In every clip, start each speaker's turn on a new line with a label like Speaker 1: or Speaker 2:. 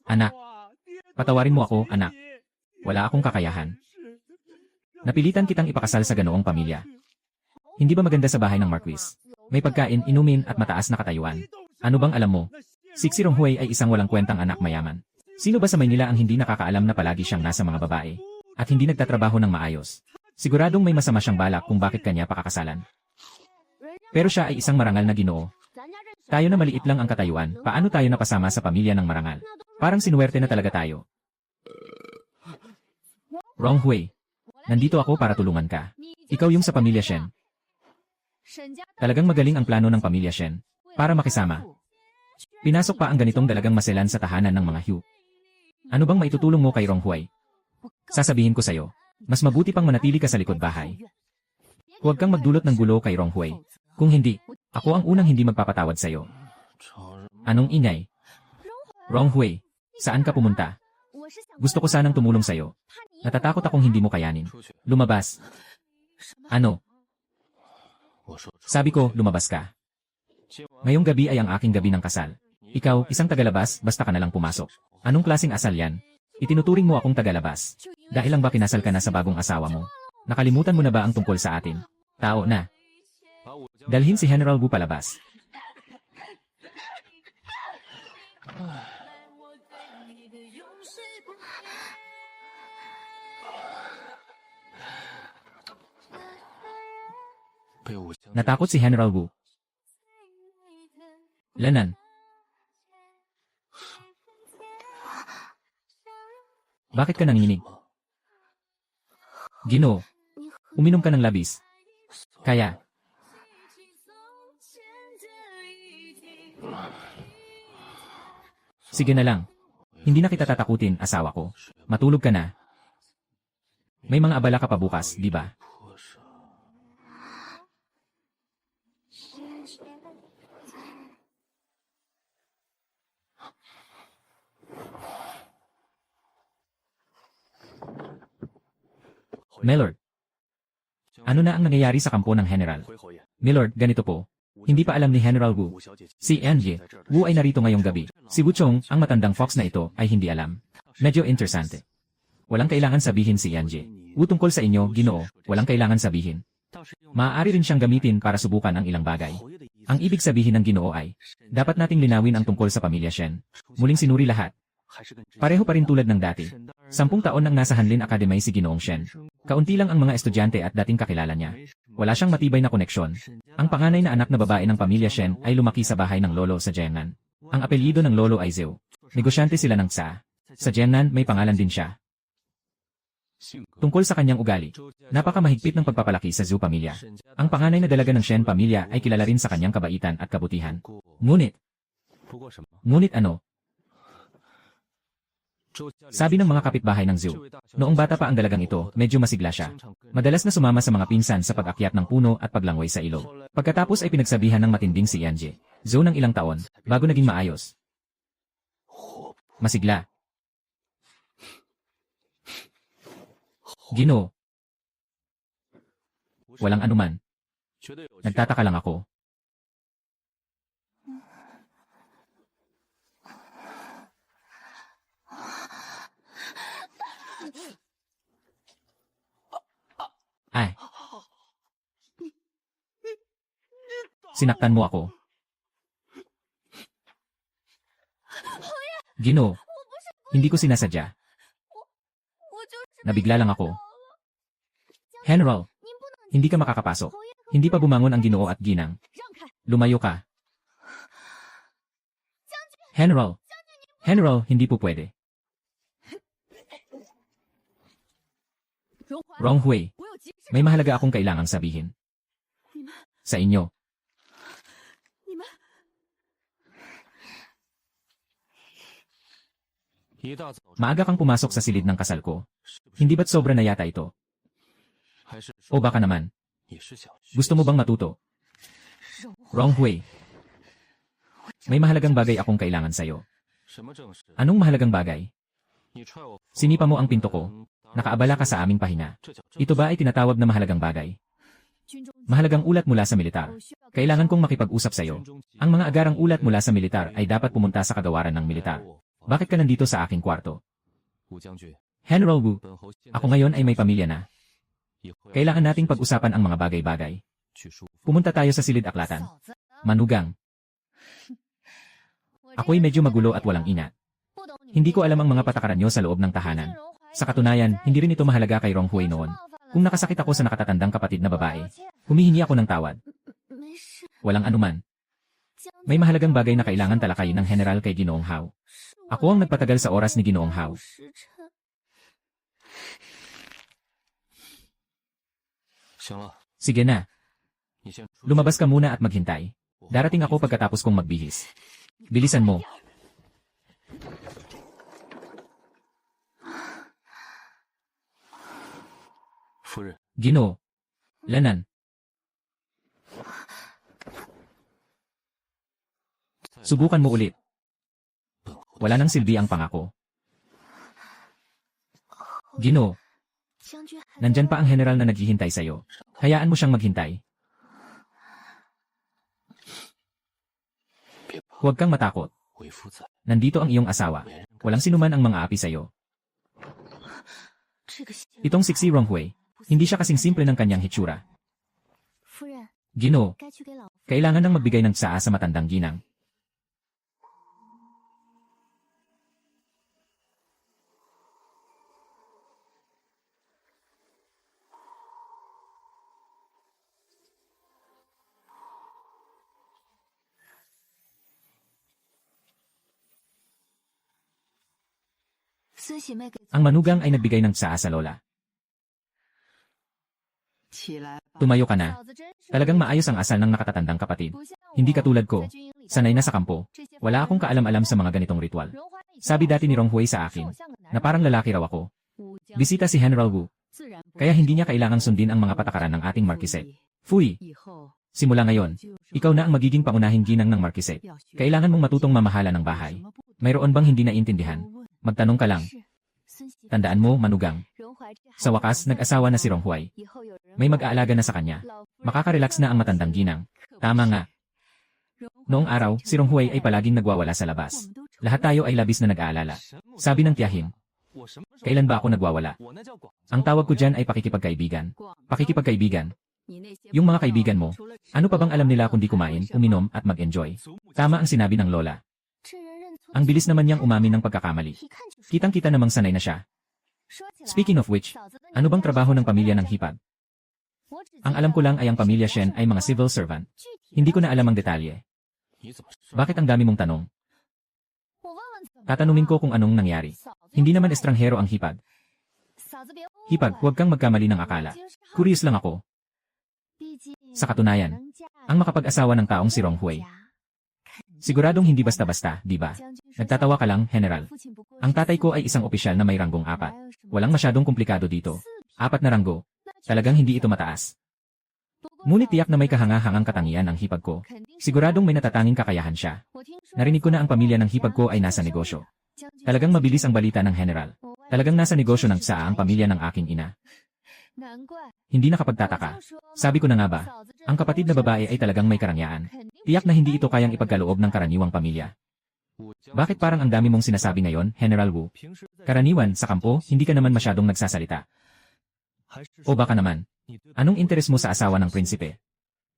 Speaker 1: Anak, patawarin mo ako, anak. Wala akong kakayahan. Napilitan kitang ipakasal sa ganoong pamilya. Hindi ba maganda sa bahay ng Marquis? May pagkain, inumin at mataas na katayuan. Ano bang alam mo? Si Ronghue ay isang walang kwentang anak mayaman. Sino ba sa Maynila ang hindi nakakaalam na palagi siyang nasa mga babae at hindi nagtatrabaho ng maayos? Siguradong may masama siyang balak kung bakit kanya pakakasalan. Pero siya ay isang marangal na Ginoo. Tayo na maliit lang ang katayuan, paano tayo napasama sa pamilya ng marangal? Parang sinuwerte na talaga tayo. Ronghue, nandito ako para tulungan ka. Ikaw yung sa pamilya Shen. Talagang magaling ang plano ng pamilya Shen para makisama. Pinasok pa ang ganitong dalagang maselan sa tahanan ng mga Hugh. Ano bang maitutulong mo kay Ronghue? Sasabihin ko sa'yo, mas mabuti pang manatili ka sa likod bahay. Huwag kang magdulot ng gulo kay Ronghue. Kung hindi, ako ang unang hindi magpapatawad sa'yo. Anong ingay? Ronghue, saan ka pumunta? Gusto ko sanang tumulong sa'yo. Natatakot akong hindi mo kayanin. Lumabas. Ano? Sabi ko, lumabas ka. Ngayong gabi ay ang aking gabi ng kasal. Ikaw, isang tagalabas, basta ka na lang pumasok. Anong klaseng asal yan? Itinuturing mo akong tagalabas. Dahil lang ba kinasal ka na sa bagong asawa mo? Nakalimutan mo na ba ang tungkol sa atin? Tao na. Dalhin si General Wu palabas. Natakot si General Wu. Lanan. Bakit ka nanginginig? Ginoo, uminom ka ng labis. Kaya. Sige na lang. Hindi na kita tatakutin, asawa ko. Matulog ka na. May mga abala ka pa bukas, di ba? Milord, ano na ang nangyayari sa kampo ng General? Milord, ganito po. Hindi pa alam ni General Wu. Si Enji, Wu ay narito ngayong gabi. Si Wu Chong, ang matandang fox na ito, ay hindi alam. Medyo interesante. Walang kailangan sabihin si Enji. Wu tungkol sa inyo, Ginoo, walang kailangan sabihin. Maaari rin siyang gamitin para subukan ang ilang bagay. Ang ibig sabihin ng Ginoo ay, dapat nating linawin ang tungkol sa pamilya Shen. Muling sinuri lahat. Pareho pa rin tulad ng dati. 10 taon nang nasa Hanlin Academy si Ginoong Shen. Kaunti lang ang mga estudyante at dating kakilala niya. Wala siyang matibay na koneksyon. Ang panganay na anak na babae ng pamilya Shen ay lumaki sa bahay ng lolo sa Jiangnan. Ang apelyido ng lolo ay Zhou. Negosyante sila ng tsa. Sa Jiangnan may pangalan din siya. Tungkol sa kanyang ugali, napakamahigpit ng pagpapalaki sa Zhou pamilya. Ang panganay na dalaga ng Shen pamilya ay kilala rin sa kanyang kabaitan at kabutihan. Ngunit ano? Sabi ng mga kapitbahay ng Zhou, noong bata pa ang dalagang ito, medyo masigla siya. Madalas na sumama sa mga pinsan sa pag-akyat ng puno at paglangoy sa ilog. Pagkatapos ay pinagsabihan ng matinding si Yanji, Zhou ng ilang taon, bago naging maayos. Masigla. Ginoo. Walang anuman. Nagtataka lang ako. Ay. Sinaktan mo ako. Ginoo. Hindi ko sinasadya. Nabigla lang ako. General, hindi ka makakapasok. Hindi pa bumangon ang Ginoo at Ginang. Lumayo ka. General. General, hindi po pwede. Ronghue, may mahalaga akong kailangang sabihin. Sa inyo. Maaga kang pumasok sa silid ng kasal ko. Hindi ba't sobra na yata ito? O baka naman. Gusto mo bang matuto? Ronghue. May mahalagang bagay akong kailangan sa'yo. Anong mahalagang bagay? Sinipa mo ang pinto ko. Nakaabala ka sa aming pahinga. Ito ba ay tinatawag na mahalagang bagay? Mahalagang ulat mula sa militar. Kailangan kong makipag-usap sa'yo. Ang mga agarang ulat mula sa militar ay dapat pumunta sa kagawaran ng militar. Bakit ka nandito sa aking kwarto?
Speaker 2: 武将军，
Speaker 1: General Wu,
Speaker 2: 本侯现在
Speaker 1: ako ngayon ay may pamilya na.
Speaker 2: 以后要
Speaker 1: Kailangan nating pag-usapan ang mga bagay-bagay.
Speaker 2: 去舒服。
Speaker 1: Pumunta tayo sa silid-aklatan. Manugang. Ako'y medyo magulo at walang ina. Hindi ko alam ang mga patakaran nyo sa loob ng tahanan. Sa katunayan, hindi rin ito mahalaga kay Rong Hui noon. Kung nakasakit ako sa nakatatandang kapatid na babae, humihingi ako ng tawad. Walang anuman. May mahalagang bagay na kailangan talakayin ng general kay Ginoong Hao. Ako ang nagpatagal sa oras ni Ginoong Hao.
Speaker 2: 行了，
Speaker 1: Sige na,
Speaker 2: 你先出去。
Speaker 1: lumabas ka muna at maghintay. Darating ako pagkatapos kong magbihis. Bilisan mo.
Speaker 2: 夫人，
Speaker 1: Ginoo. Lanan. Subukan mo ulit.
Speaker 2: 本侯
Speaker 1: Wala nang silbi ang pangako. Ginoo, nandyan pa ang general na naghihintay sa'yo. Hayaan mo siyang maghintay.
Speaker 2: 别怕，
Speaker 1: Huwag kang matakot.
Speaker 2: 为夫在，
Speaker 1: Nandito ang iyong asawa.
Speaker 2: 没人敢
Speaker 1: Walang sinuman ang mga api sa'yo. Itong siksi Rong Hui, hindi siya kasing simple ng kanyang hitsura. Ginoo, kailangan nang magbigay ng tsaa sa matandang ginang. Ang manugang ay nagbigay ng tsaa sa lola. Tumayo ka na. Talagang maayos ang asal ng nakatatandang kapatid. Hindi katulad ko. Sanay na sa kampo. Wala akong kaalam-alam sa mga ganitong ritual. Sabi dati ni Rong Hui sa akin, na parang lalaki raw ako. Bisita si General Wu. Kaya hindi niya kailangang sundin ang mga patakaran ng ating markiset. Fui! Simula ngayon, ikaw na ang magiging pangunahing ginang ng markiset. Kailangan mong matutong mamahala ng bahay. Mayroon bang hindi naintindihan? Magtanong ka lang. Tandaan mo, manugang. Sa wakas, nag-asawa na si Rong Hui. May mag-aalaga na sa kanya. Makaka-relax na ang matandang ginang. Tama nga. Noong araw, si Rong Hui ay palaging nagwawala sa labas. Lahat tayo ay labis na nag-aalala. Sabi ng tiyahin,
Speaker 2: 我什么时候
Speaker 1: kailan ba ako nagwawala?
Speaker 2: 我那叫广
Speaker 1: Ang tawag ko dyan ay pakikipagkaibigan. Pakikipagkaibigan. Yung mga kaibigan mo, ano pa bang alam nila kundi kumain, uminom at mag-enjoy? Tama ang sinabi ng lola. Ang bilis naman niyang umamin ng pagkakamali. Kitang-kita namang sanay na siya. Speaking of which, ano bang trabaho ng pamilya ng hipag? Ang alam ko lang ay ang pamilya Shen ay mga civil servant. Hindi ko na alam ang detalye.
Speaker 2: 你怎么知道？
Speaker 1: Bakit ang dami mong tanong? Tatanungin ko kung anong nangyari. Hindi naman estranghero ang hipag. Hipag, huwag kang magkamali ng akala. Curious lang ako. Sa katunayan, ang makapag-asawa ng taong si Rong Hui. Siguradong hindi basta-basta, di ba? Nagtatawa ka lang, General. Ang tatay ko ay isang opisyal na may ranggong 4. Walang masyadong komplikado dito. 4 na ranggo. Talagang hindi ito mataas. Ngunit tiyak na may kahanga-hangang katangian ang hipag ko. Siguradong may natatanging kakayahan siya. Narinig ko na ang pamilya ng hipag ko ay nasa negosyo. Talagang mabilis ang balita ng General. Talagang nasa negosyo ng tsaa ang pamilya ng aking ina. Hindi nakapagtataka. Sabi ko na nga ba, ang kapatid na babae ay talagang may karangyaan. Tiyak na hindi ito kayang ipagkaloob ng karaniwang pamilya. Bakit parang ang dami mong sinasabi ngayon, General Wu?
Speaker 2: 平时在
Speaker 1: Karaniwan, sa kampo, hindi ka naman masyadong nagsasalita.
Speaker 2: 还是
Speaker 1: O baka naman,
Speaker 2: 你对
Speaker 1: anong interes mo sa asawa ng prinsipe?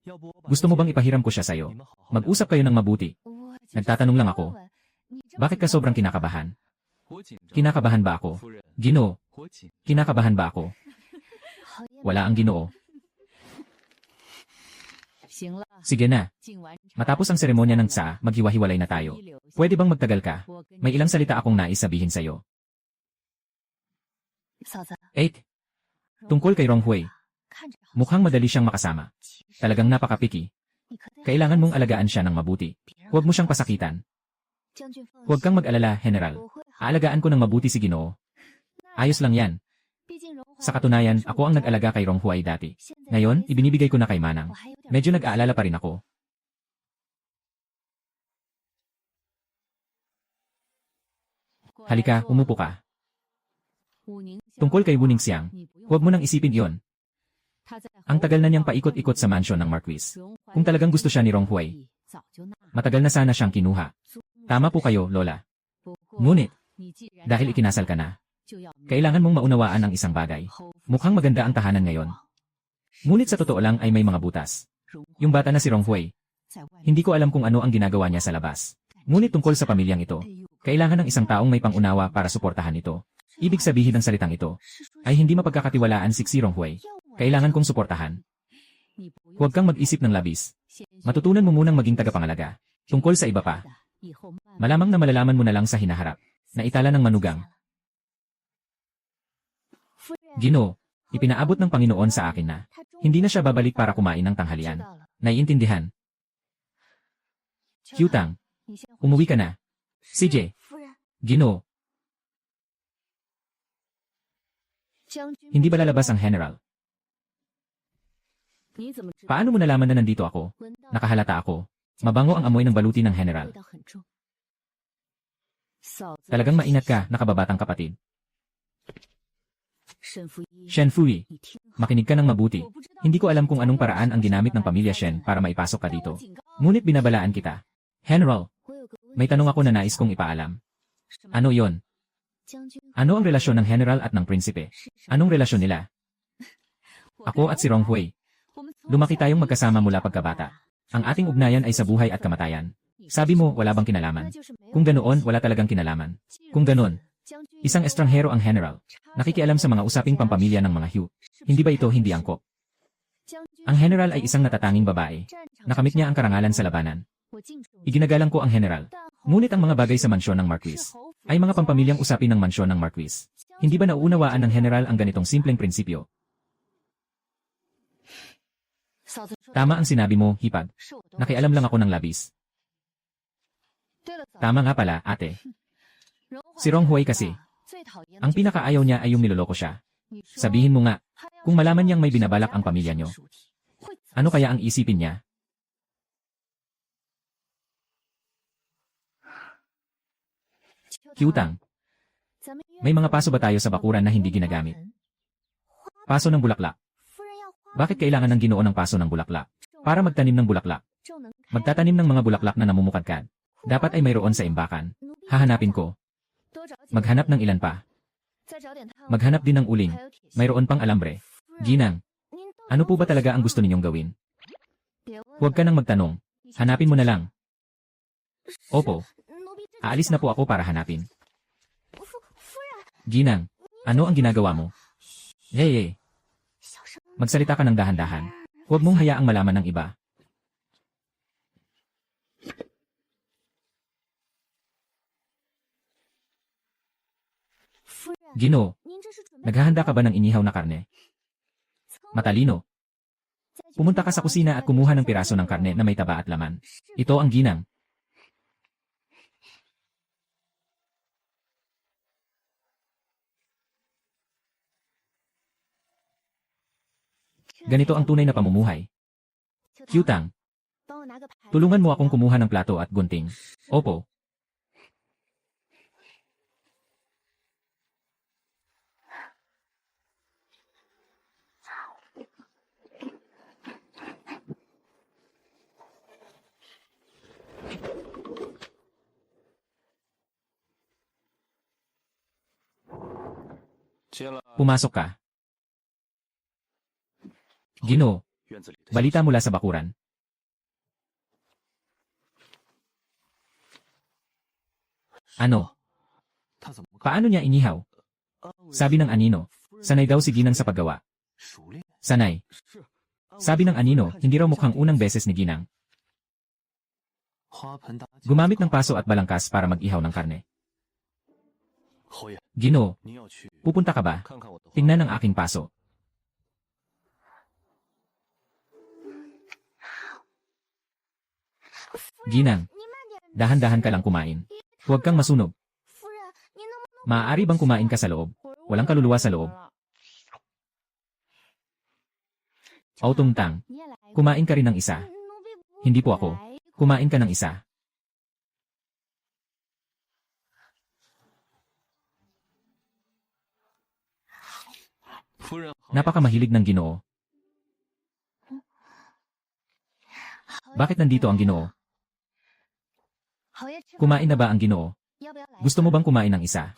Speaker 2: 要不我把
Speaker 1: Gusto mo bang ipahiram ko siya sa'yo?
Speaker 2: 你们好好
Speaker 1: Mag-usap kayo ng mabuti. Nagtatanong lang ako. Bakit ka sobrang kinakabahan?
Speaker 2: 我紧张
Speaker 1: Kinakabahan ba ako?
Speaker 2: 夫人，
Speaker 1: Ginoo,
Speaker 2: 我紧
Speaker 1: kinakabahan ba ako? Wala ang Ginoo. Sige na, matapos ang seremonya ng tsaa, maghiwa-hiwalay na tayo. Pwede bang magtagal ka? May ilang salita akong nais sabihin sa'yo. 8. Tungkol kay Rong Hui. Mukhang madali siyang makasama. Talagang napaka-picky. Kailangan mong alagaan siya ng mabuti. Huwag mo siyang pasakitan. Huwag kang mag-alala, General. Aalagaan ko ng mabuti si Ginoo. Ayos lang yan. Sa katunayan, ako ang nag-alaga kay Rong Hui dati. Ngayon, ibinibigay ko na kay Manang. Medyo nag-aalala pa rin ako. Halika, umupo ka. Tungkol kay Wu Ningxiang, huwag mo nang isipin yon. Ang tagal na niyang paikot-ikot sa mansyon ng Marquis. Kung talagang gusto siya ni Rong Hui, matagal na sana siyang kinuha. Tama po kayo, Lola. Ngunit, dahil ikinasal ka na, kailangan mong maunawaan ang isang bagay. Mukhang maganda ang tahanan ngayon. Ngunit sa totoo lang ay may mga butas. Yung bata na si Ronghui, hindi ko alam kung ano ang ginagawa niya sa labas. Ngunit tungkol sa pamilyang ito, kailangan ng isang taong may pangunawa para suportahan ito. Ibig sabihin ng salitang ito, ay hindi mapagkakatiwalaan si Ronghui. Kailangan kong suportahan. Huwag kang mag-isip ng labis. Matutunan mo munang maging tagapangalaga. Tungkol sa iba pa, malamang na malalaman mo na lang sa hinaharap, na itala ng manugang. Ginoo, ipinaabot ng Panginoon sa akin na, hindi na siya babalik para kumain ng tanghalian. Naiintindihan. Kyutang, umuwi ka na. CJ, Ginoo, hindi ba lalabas ang general? Paano mo nalaman na nandito ako? Nakahalata ako. Mabango ang amoy ng baluti ng general. Talagang maingat ka, nakababatang kapatid. Shen Fui, makinig ka ng mabuti. Hindi ko alam kung anong paraan ang ginamit ng pamilya Shen para maipasok ka dito. Ngunit binabalaan kita. General, may tanong ako na nais kong ipaalam. Ano yon? Ano ang relasyon ng general at ng prinsipe? Anong relasyon nila? Ako at si Ronghui. Lumaki tayong magkasama mula pagkabata. Ang ating ugnayan ay sa buhay at kamatayan. Sabi mo, wala bang kinalaman? Kung ganoon, wala talagang kinalaman. Kung ganoon, isang estranghero ang general. Nakikialam sa mga usaping pampamilya ng mga Hugh. Hindi ba ito hindi angkop? Ang general ay isang natatanging babae. Nakamit niya ang karangalan sa labanan. Iginagalang ko ang general. Ngunit ang mga bagay sa mansyon ng Marquis ay mga pampamilyang usapin ng mansyon ng Marquis. Hindi ba nauunawaan ng general ang ganitong simpleng prinsipyo? Tama ang sinabi mo, Hipag. Nakialam lang ako ng labis. Tama nga pala, ate. Si Ronghui kasi, ang pinakaayaw niya ay yung niloloko siya. Sabihin mo nga, kung malaman niyang may binabalak ang pamilya niyo, ano kaya ang isipin niya? Kyutang, may mga paso ba tayo sa bakuran na hindi ginagamit? Paso ng bulaklak. Bakit kailangan ng Ginoo ng paso ng bulaklak? Para magtanim ng bulaklak. Magtatanim ng mga bulaklak na namumukadkad. Dapat ay mayroon sa imbakan. Hahanapin ko. Maghanap ng ilan pa. Maghanap din ng uling. Mayroon pang alambre. Ginang, ano po ba talaga ang gusto ninyong gawin? Huwag ka nang magtanong. Hanapin mo na lang. Opo. Aalis na po ako para hanapin. Ginang, ano ang ginagawa mo? Hey. Magsalita ka ng dahan-dahan. Huwag mong hayaang malaman ng iba. Ginoo, naghahanda ka ba ng inihaw na karne? Matalino. Pumunta ka sa kusina at kumuha ng piraso ng karne na may taba at laman. Ito ang ginang. Ganito ang tunay na pamumuhay. Kyutang, tulungan mo akong kumuha ng plato at gunting. Opo. Pumasok ka. Ginoo, balita mula sa bakuran. Ano? Paano niya inihaw? Sabi ng anino, sanay daw si Ginang sa paggawa. Sanay. Sabi ng anino, hindi raw mukhang unang beses ni Ginang. Gumamit ng paso at balangkas para mag-ihaw ng karne. Ginoo, pupunta ka ba? Tingnan ang aking paso. Ginang, dahan-dahan ka lang kumain. Huwag kang masunog. Maaari bang kumain ka sa loob? Walang kaluluwa sa loob. Autungtang, kumain ka rin ng isa. Hindi po ako. Kumain ka ng isa. Napakamahilig ng Ginoo. Bakit nandito ang Ginoo? Kumain na ba ang Ginoo? Gusto mo bang kumain ng isa?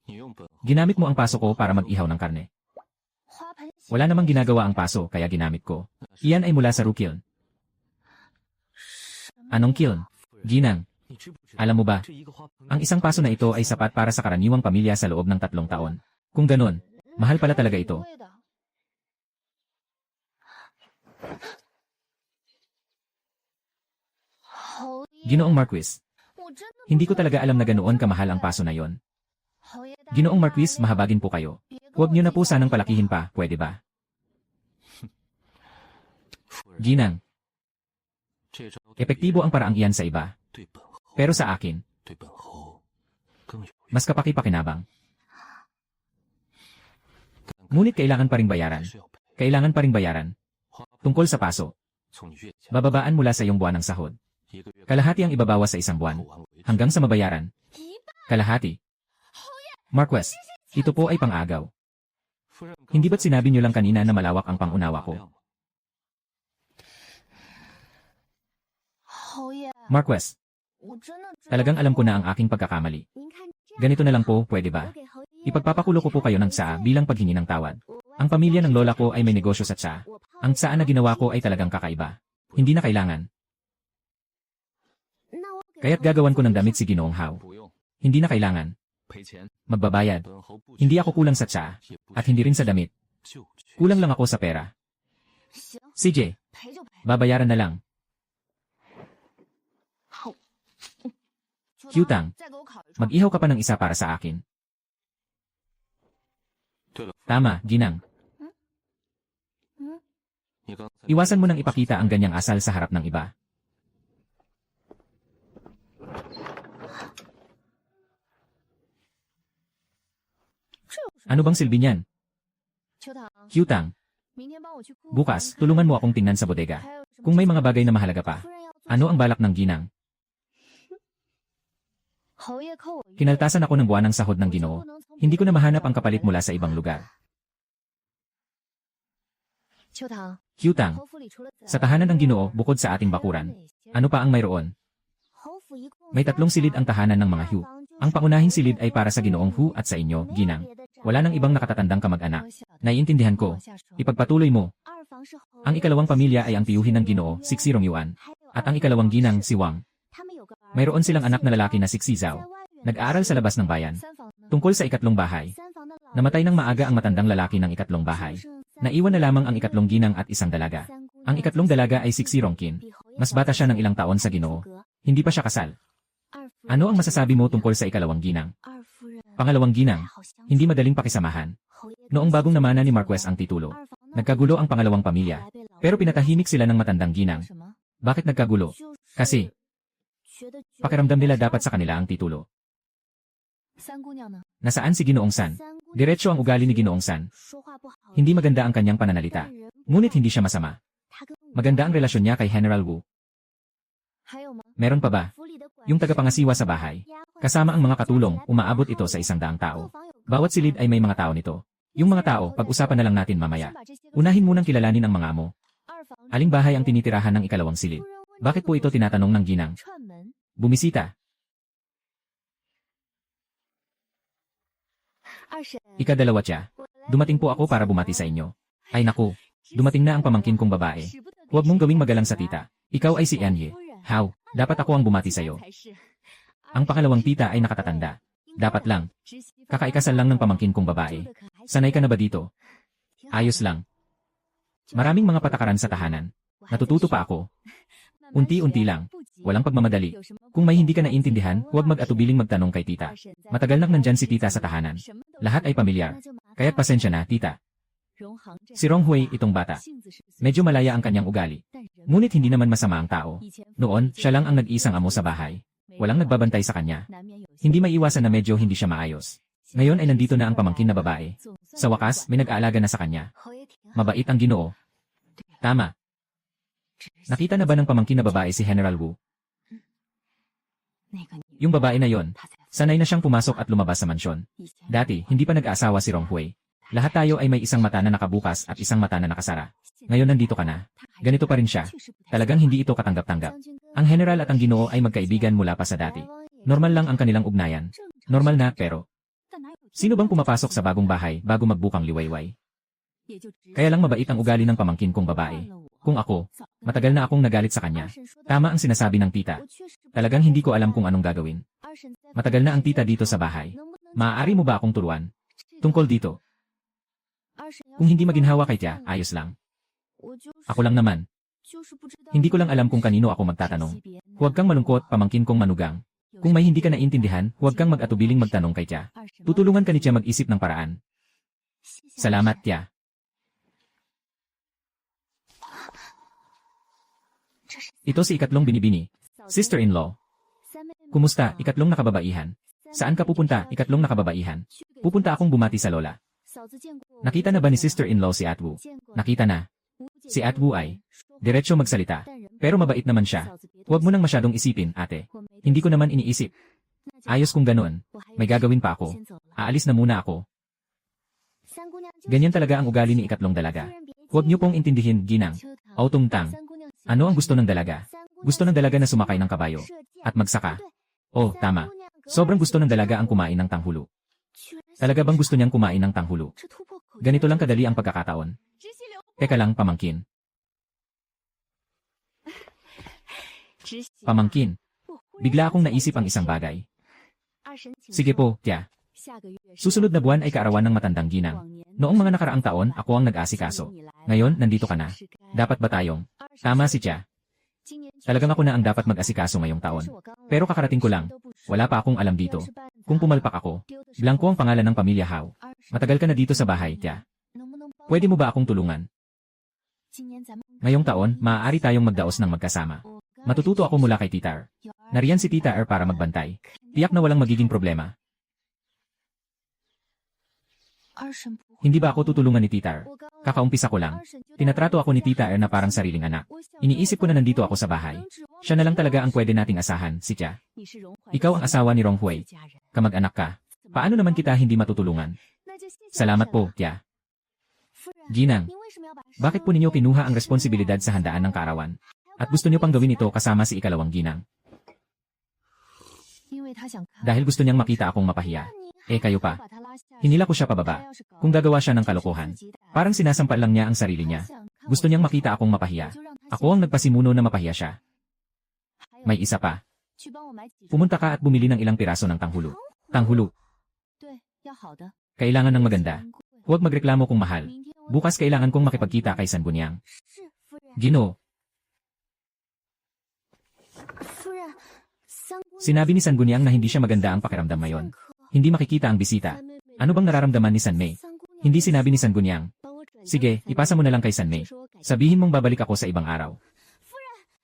Speaker 2: 你用本
Speaker 1: Ginamit mo ang paso ko para mag-ihaw ng karne. Wala namang ginagawa ang paso kaya ginamit ko. Iyan ay mula sa Rukiln. Anong kiln? Ginang,
Speaker 2: 你知不知道
Speaker 1: alam mo ba,
Speaker 2: 这一个花盆
Speaker 1: ang isang paso na ito ay sapat para sa karaniwang pamilya sa loob ng 3 taon. Kung ganun, mahal pala talaga ito. Ginoong Marquis, hindi ko talaga alam na ganoon kamahal ang paso na yon. Ginoong Marquis, mahabagin po kayo. Huwag niyo na po sanang palakihin pa, pwede ba?
Speaker 2: 夫人
Speaker 1: Ginang,
Speaker 2: 这招
Speaker 1: epektibo ang paraang iyan sa iba.
Speaker 2: 对本侯
Speaker 1: Pero sa akin,
Speaker 2: 对本侯更有
Speaker 1: mas kapaki-pakinabang. Ngunit kailangan pa ring bayaran.
Speaker 2: 是要赔
Speaker 1: Kailangan pa ring bayaran.
Speaker 2: 花
Speaker 1: Tungkol sa paso,
Speaker 2: 从你月下
Speaker 1: bababaan mula sa iyong buwan ng sahod.
Speaker 2: 一个月
Speaker 1: Kalahati ang ibabawas sa isang buwan,
Speaker 2: 扣完为止
Speaker 1: hanggang sa mabayaran. Kalahati. Marquez, ito po ay pang-agaw.
Speaker 2: 夫人
Speaker 1: Hindi ba't sinabi niyo lang kanina na malawak ang pangunawa ko? Marquez, talagang alam ko na ang aking pagkakamali. Ganito na lang po, pwede ba? Ipagpapakulo ko po kayo ng tsaa bilang paghingi ng tawad. Ang pamilya ng lola ko ay may negosyo sa tsaa. Ang tsaa na ginawa ko ay talagang kakaiba. Hindi na kailangan. Kaya't gagawan ko ng damit si Ginoong Hao.
Speaker 2: 不用
Speaker 1: Hindi na kailangan.
Speaker 2: 赔钱
Speaker 1: Magbabayad.
Speaker 2: 本侯不
Speaker 1: Hindi ako kulang sa tsaa.
Speaker 2: 也不
Speaker 1: At hindi rin sa damit.
Speaker 2: 就缺
Speaker 1: Kulang lang ako sa pera. CJ, babayaran na lang. Kyutang, mag-ihaw ka pa ng isa para sa akin.
Speaker 2: 对了
Speaker 1: Tama, Ginang.
Speaker 2: 你刚才
Speaker 1: Iwasan mo nang ipakita ang ganyang asal sa harap ng iba. Ano bang silbi niyan? Kyutang, bukas, tulungan mo akong tingnan sa bodega. Kung may mga bagay na mahalaga pa, ano ang balak ng Ginang? Kinaltasan ako ng buwan ng sahod ng Ginoo. Hindi ko na mahanap ang kapalit mula sa ibang lugar. Kyutang, sa tahanan ng Ginoo bukod sa ating bakuran, ano pa ang mayroon? May 3 silid ang tahanan ng mga Hu. Ang pangunahing silid ay para sa Ginoong Hu at sa inyo, Ginang. Wala nang ibang nakatatandang kamag-anak. Naiintindihan ko. Ipagpatuloy mo. Ang ikalawang pamilya ay ang tiyuhin ng Ginoo, si Xirong Yuan. At ang ikalawang ginang, si Wang. Mayroon silang anak na lalaki na si Xizao. Nag-aaral sa labas ng bayan. Tungkol sa ikatlong bahay. Namatay ng maaga ang matandang lalaki ng ikatlong bahay. Naiwan na lamang ang ikatlong ginang at isang dalaga. Ang ikatlong dalaga ay si Xirong Qin. Mas bata siya ng ilang taon sa Ginoo. Hindi pa siya kasal. Ano ang masasabi mo tungkol sa ikalawang ginang? Pangalawang ginang, hindi madaling pakisamahan. Noong bagong namana ni Marquez ang titulo, nagkagulo ang pangalawang pamilya. Pero pinatahimik sila ng matandang ginang. Bakit nagkagulo? Kasi, pakiramdam nila dapat sa kanila ang titulo. Nasaan si Ginoong San? Diretso ang ugali ni Ginoong San. Hindi maganda ang kanyang pananalita. Ngunit hindi siya masama. Maganda ang relasyon niya kay General Wu. Meron pa ba? Yung tagapangasiwa sa bahay. Kasama ang mga katulong, umaabot ito sa 100 tao. Bawat silid ay may mga tao nito. Yung mga tao, pag-usapan na lang natin mamaya. Unahin munang kilalanin ang mga amo. Aling bahay ang tinitirahan ng ikalawang silid? Bakit po ito tinatanong ng ginang? Bumisita. Ikadalawa siya. Dumating po ako para bumati sa inyo. Ay naku, dumating na ang pamangkin kong babae. Huwag mong gawing magalang sa tita. Ikaw ay si Anye. How? Dapat ako ang bumati sa'yo. Ang pangalawang tita ay nakatatanda. Dapat lang. Kakaikasal lang ng pamangkin kong babae. Sanay ka na ba dito? Ayos lang. Maraming mga patakaran sa tahanan. Natututo pa ako. Unti-unti lang. Walang pagmamadali. Kung may hindi ka naintindihan, huwag mag-atubiling magtanong kay tita. Matagal nang nandyan si tita sa tahanan. Lahat ay pamilyar. Kaya't pasensya na, tita. Si Ronghui, itong bata. Medyo malaya ang kanyang ugali. Ngunit hindi naman masama ang tao. Noon, siya lang ang nag-isang amo sa bahay. Walang nagbabantay sa kanya. Hindi maiiwasan na medyo hindi siya maayos. Ngayon ay nandito na ang pamangkin na babae. Sa wakas, may nag-aalaga na sa kanya. Mabait ang Ginoo. Tama. Nakita na ba ng pamangkin na babae si General Wu? Yung babae na yon, sanay na siyang pumasok at lumabas sa mansyon. Dati, hindi pa nag-aasawa si Ronghui. Lahat tayo ay may isang mata na nakabukas at isang mata na nakasara. Ngayon nandito ka na. Ganito pa rin siya. Talagang hindi ito katanggap-tanggap. Ang general at ang Ginoo ay magkaibigan mula pa sa dati. Normal lang ang kanilang ugnayan. Normal na pero, sino bang pumapasok sa bagong bahay bago magbukang liwayway? Kaya lang mabait ang ugali ng pamangkin kong babae. Kung ako, matagal na akong nagalit sa kanya. Tama ang sinasabi ng tita. Talagang hindi ko alam kung anong gagawin. Matagal na ang tita dito sa bahay. Maaari mo ba akong turuan? Tungkol dito. Kung hindi maginhawa kay tiya, ayos lang. Ako lang naman. Hindi ko lang alam kung kanino ako magtatanong. Huwag kang malungkot, pamangkin kong manugang. Kung may hindi ka naintindihan, huwag kang mag-atubiling magtanong kay tiya. Tutulungan ka ni tiya mag-isip ng paraan. Salamat, tiya. Ito si ikatlong binibini. Sister-in-law. Kumusta, ikatlong nakababaihan? Saan ka pupunta, ikatlong nakababaihan? Pupunta akong bumati sa lola. Nakita na ba ni sister-in-law si Atwu? Nakita na. Si Atwu ay diretso magsalita. Pero mabait naman siya. Huwag mo nang masyadong isipin, ate. Hindi ko naman iniisip. Ayos kung ganoon. May gagawin pa ako. Aalis na muna ako. Ganyan talaga ang ugali ni ikatlong dalaga. Huwag niyo pong intindihin, ginang. O tungtang. Ano ang gusto ng dalaga? Gusto ng dalaga na sumakay ng kabayo. At magsaka. Oh, tama. Sobrang gusto ng dalaga ang kumain ng tanghulo. Talaga bang gusto niyang kumain ng tanghulo? Ganito lang kadali ang pagkakataon. Teka lang, pamangkin. Pamangkin. Bigla akong naisip ang isang bagay. Sige po, tiya. Susunod na buwan ay kaarawan ng matandang ginang. Noong mga nakaraang taon, ako ang nag-asikaso. Ngayon, nandito ka na. Dapat ba tayong? Tama si tiya. Talagang ako na ang dapat mag-asikaso ngayong taon. Pero kakarating ko lang. Wala pa akong alam dito. Kung pumalpak ako, Blanco ang pangalan ng pamilya Hao. Matagal ka na dito sa bahay, tiya. Pwede mo ba akong tulungan? Ngayong taon, maaari tayong magdaos ng magkasama. Matututo ako mula kay Tita Er. Nariyan si Tita Er para magbantay. Tiyak na walang magiging problema. Hindi ba ako tutulungan ni Tita Er? Kakaumpisa ko lang. Tinatrato ako ni Tita Er na parang sariling anak. Iniisip ko na nandito ako sa bahay. Siya na lang talaga ang pwede nating asahan, si Tia. Ikaw ang asawa ni Rong Hui. Kamag-anak ka. Paano naman kita hindi matutulungan? Salamat po, Tia. Ginang, bakit po ninyo kinuha ang responsibilidad sa handaan ng kaarawan? At gusto niyo pang gawin ito kasama si ikalawang ginang? Dahil gusto niyang makita akong mapahiya. Kayo pa. Hinila ko siya pababa. Kung gagawa siya ng kalokohan, parang sinasampal lang niya ang sarili niya. Gusto niyang makita akong mapahiya. Ako ang nagpasimuno na mapahiya siya. May isa pa. Pumunta ka at bumili ng ilang piraso ng tanghulo. Tanghulo. Kailangan ng maganda. Huwag magreklamo kung mahal. Bukas kailangan kong makipagkita kay San Bunyang. Ginoo. Sinabi ni San Bunyang na hindi siya maganda ang pakiramdam ngayon. Hindi makikita ang bisita. Ano bang nararamdaman ni San Mei? Hindi sinabi ni San Bunyang. Sige, ipasa mo na lang kay San Mei. Sabihin mong babalik ako sa ibang araw.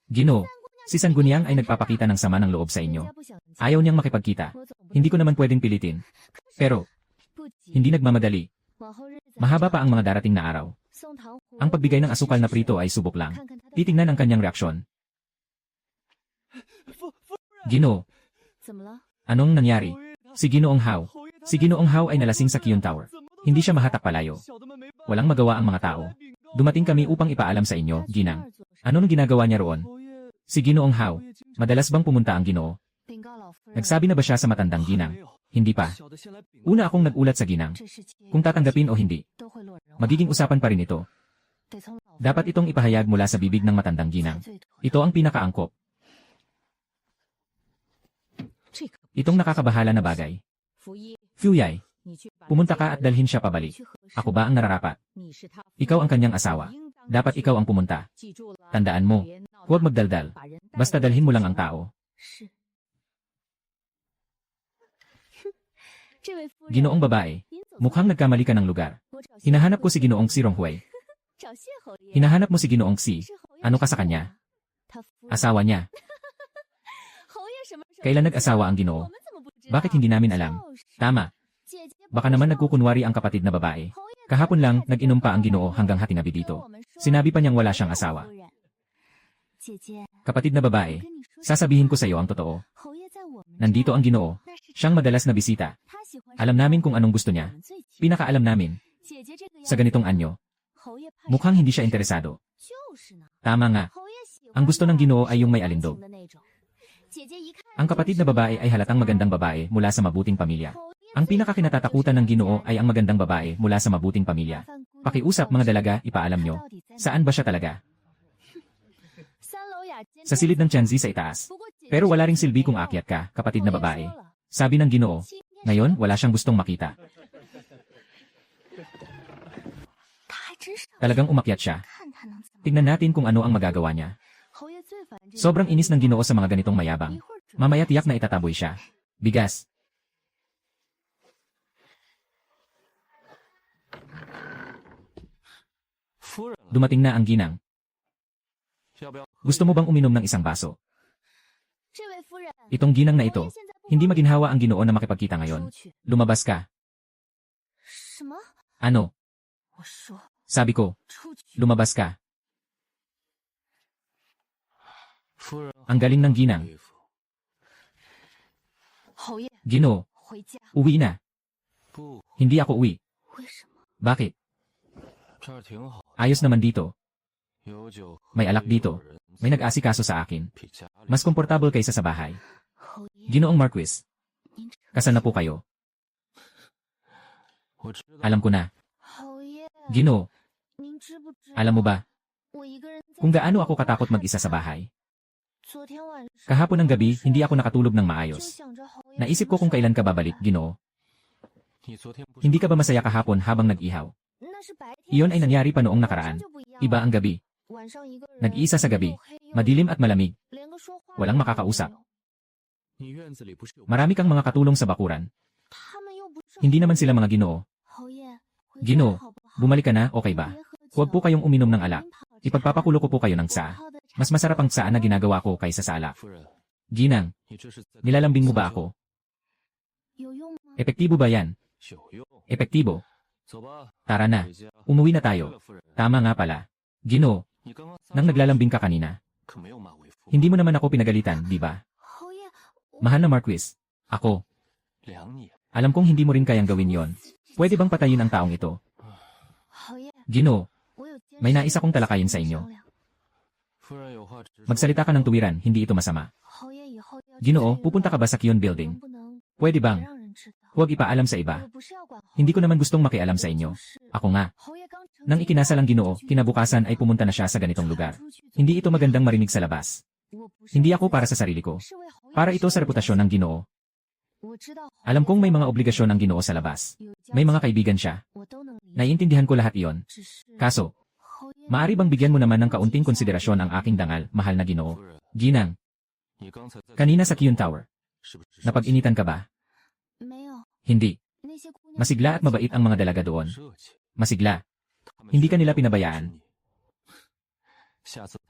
Speaker 1: Ginoo, si San Bunyang ay nagpapakita ng sama ng loob sa inyo. Ayaw niyang makipagkita. Hindi ko naman pwedeng pilitin. Pero, hindi nagmamadali. Mahaba pa ang mga darating na araw. Ang pagbigay ng asukal na prito ay subok lang. Titingnan ang kanyang reaksyon. Ginoo, anong nangyari? Si Ginoong Hao. Si Ginoong Hao ay nalasing sa Kiyon Tower. Hindi siya mahatak palayo. Walang magawa ang mga tao. Dumating kami upang ipaalam sa inyo, Ginang. Ano nang ginagawa niya roon? Si Ginoong Hao. Madalas bang pumunta ang Ginoo? Nagsabi na ba siya sa matandang ginang? Hindi pa. Una akong nagulat sa ginang. Kung tatanggapin o hindi. Magiging usapan pa rin ito. Dapat itong ipahayag mula sa bibig ng matandang ginang. Ito ang pinakaangkop. Itong nakakabahala na bagay. Fuyai, pumunta ka at dalhin siya pabalik. Ako ba ang nararapat? Ikaw ang kanyang asawa. Dapat ikaw ang pumunta. Tandaan mo, huwag magdaldal. Basta dalhin mo lang ang tao. Ginoong babae, mukhang nagkamali ka ng lugar. Hinahanap ko si Ginoong si Rong Hui. Hinahanap mo si Ginoong si. Ano ka sa kanya? Asawa niya. Kailan nag-asawa ang Ginoo? Bakit hindi namin alam? Tama. Baka naman nagkukunwari ang kapatid na babae. Kahapon lang, nag-inom pa ang Ginoo hanggang hatinabi dito. Sinabi pa niyang wala siyang asawa. Kapatid na babae, sasabihin ko sa iyo ang totoo. Nandito ang Ginoo. Siyang madalas na bisita. Alam namin kung anong gusto niya. Pinakaalam namin. Sa ganitong anyo. Mukhang hindi siya interesado. Tama nga. Ang gusto ng Ginoo ay yung may alindog. Ang kapatid na babae ay halatang magandang babae mula sa mabuting pamilya. Ang pinakakinatatakutan ng Ginoo ay ang magandang babae mula sa mabuting pamilya. Pakiusap mga dalaga, ipaalam nyo. Saan ba siya talaga? Sa silid ng Tianzi sa itaas. Pero wala ring silbi kung aakyat ka, kapatid na babae. Sabi ng Ginoo. Ngayon, wala siyang gustong makita. Talagang umakyat siya. Tingnan natin kung ano ang magagawa niya. Sobrang inis ng Ginoo sa mga ganitong mayabang. Mamaya tiyak na itataboy siya. Bigas. Dumating na ang ginang. Gusto mo bang uminom ng isang baso? Itong ginang na ito, hindi maginhawa ang Ginoo na makipagkita ngayon. Lumabas ka. Ano? Sabi ko, lumabas ka. Ang galing ng ginang. Ginoo, uwi na. Hindi ako uwi. Bakit? Ayos naman dito. May alak dito. May nag-asikaso sa akin. Mas komportable kaysa sa bahay. Ginoong Marquis, kasal na po kayo. Alam ko na. Ginoo, alam mo ba kung gaano ako katakot mag-isa sa bahay? Kahapon ng gabi, hindi ako nakatulog ng maayos. Naisip ko kung kailan ka babalik, Ginoo. Hindi ka ba masaya kahapon habang nag-ihaw? Iyon ay nangyari pa noong nakaraan. Iba ang gabi. Nag-iisa sa gabi. Madilim at malamig. Walang makakausap. Marami kang mga katulong sa bakuran. Hindi naman sila mga Ginoo. Ginoo, bumalik ka na, okay ba? Huwag po kayong uminom ng alak. Ipagpapakulo ko po kayo ng tsaa. Mas masarap ang tsaa na ginagawa ko kaysa sa alak. Ginang, nilalambing mo ba ako? Epektibo ba yan? Epektibo. Tara na. Umuwi na tayo. Tama nga pala. Ginoo, nang naglalambing ka kanina. Hindi mo naman ako pinagalitan, di ba? Mahal na Marquis, ako. Alam kong hindi mo rin kayang gawin yon. Pwede bang patayin ang taong ito? Ginoo, may nais akong talakayin sa inyo. Magsalita ka ng tuwiran, hindi ito masama. Ginoo, pupunta ka ba sa Kyun Building? Pwede bang? Huwag ipaalam sa iba. Hindi ko naman gustong makialam sa inyo. Ako nga. Nang ikinasal ang Ginoo, kinabukasan ay pumunta na siya sa ganitong lugar. Hindi ito magandang marinig sa labas. Hindi ako para sa sarili ko. Para ito sa reputasyon ng Ginoo. Alam kong may mga obligasyon ang Ginoo sa labas. May mga kaibigan siya. Naiintindihan ko lahat iyon. Kaso, maari bang bigyan mo naman ng kaunting konsiderasyon ang aking dangal, mahal na Ginoo? Ginang, kanina sa Kyun Tower, napag-initan ka ba? Hindi. Masigla at mabait ang mga dalaga doon. Masigla. Hindi ka nila pinabayaan.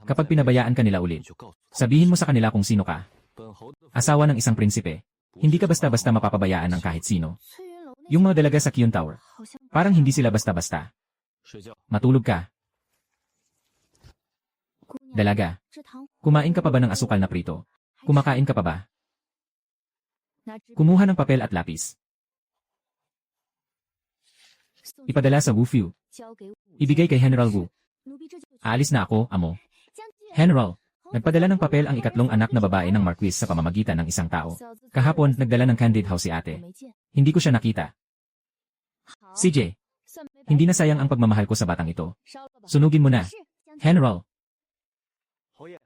Speaker 1: Kapag pinabayaan ka nila ulit, sabihin mo sa kanila kung sino ka. Asawa ng isang prinsipe. Hindi ka basta-basta mapapabayaan ng kahit sino. Yung mga dalaga sa Kyun Tower, parang hindi sila basta-basta. Matulog ka. Dalaga, kumain ka pa ba ng asukal na prito? Kumakain ka pa ba? Kumuha ng papel at lapis. Ipadala sa Wu Fiu. Ibigay kay General Wu. Aalis na ako, amo. General, nagpadala ng papel ang ikatlong anak na babae ng Marquis sa pamamagitan ng isang tao. Kahapon, nagdala ng candid house si ate. Hindi ko siya nakita. CJ, hindi na sayang ang pagmamahal ko sa batang ito. Sunugin mo na. General.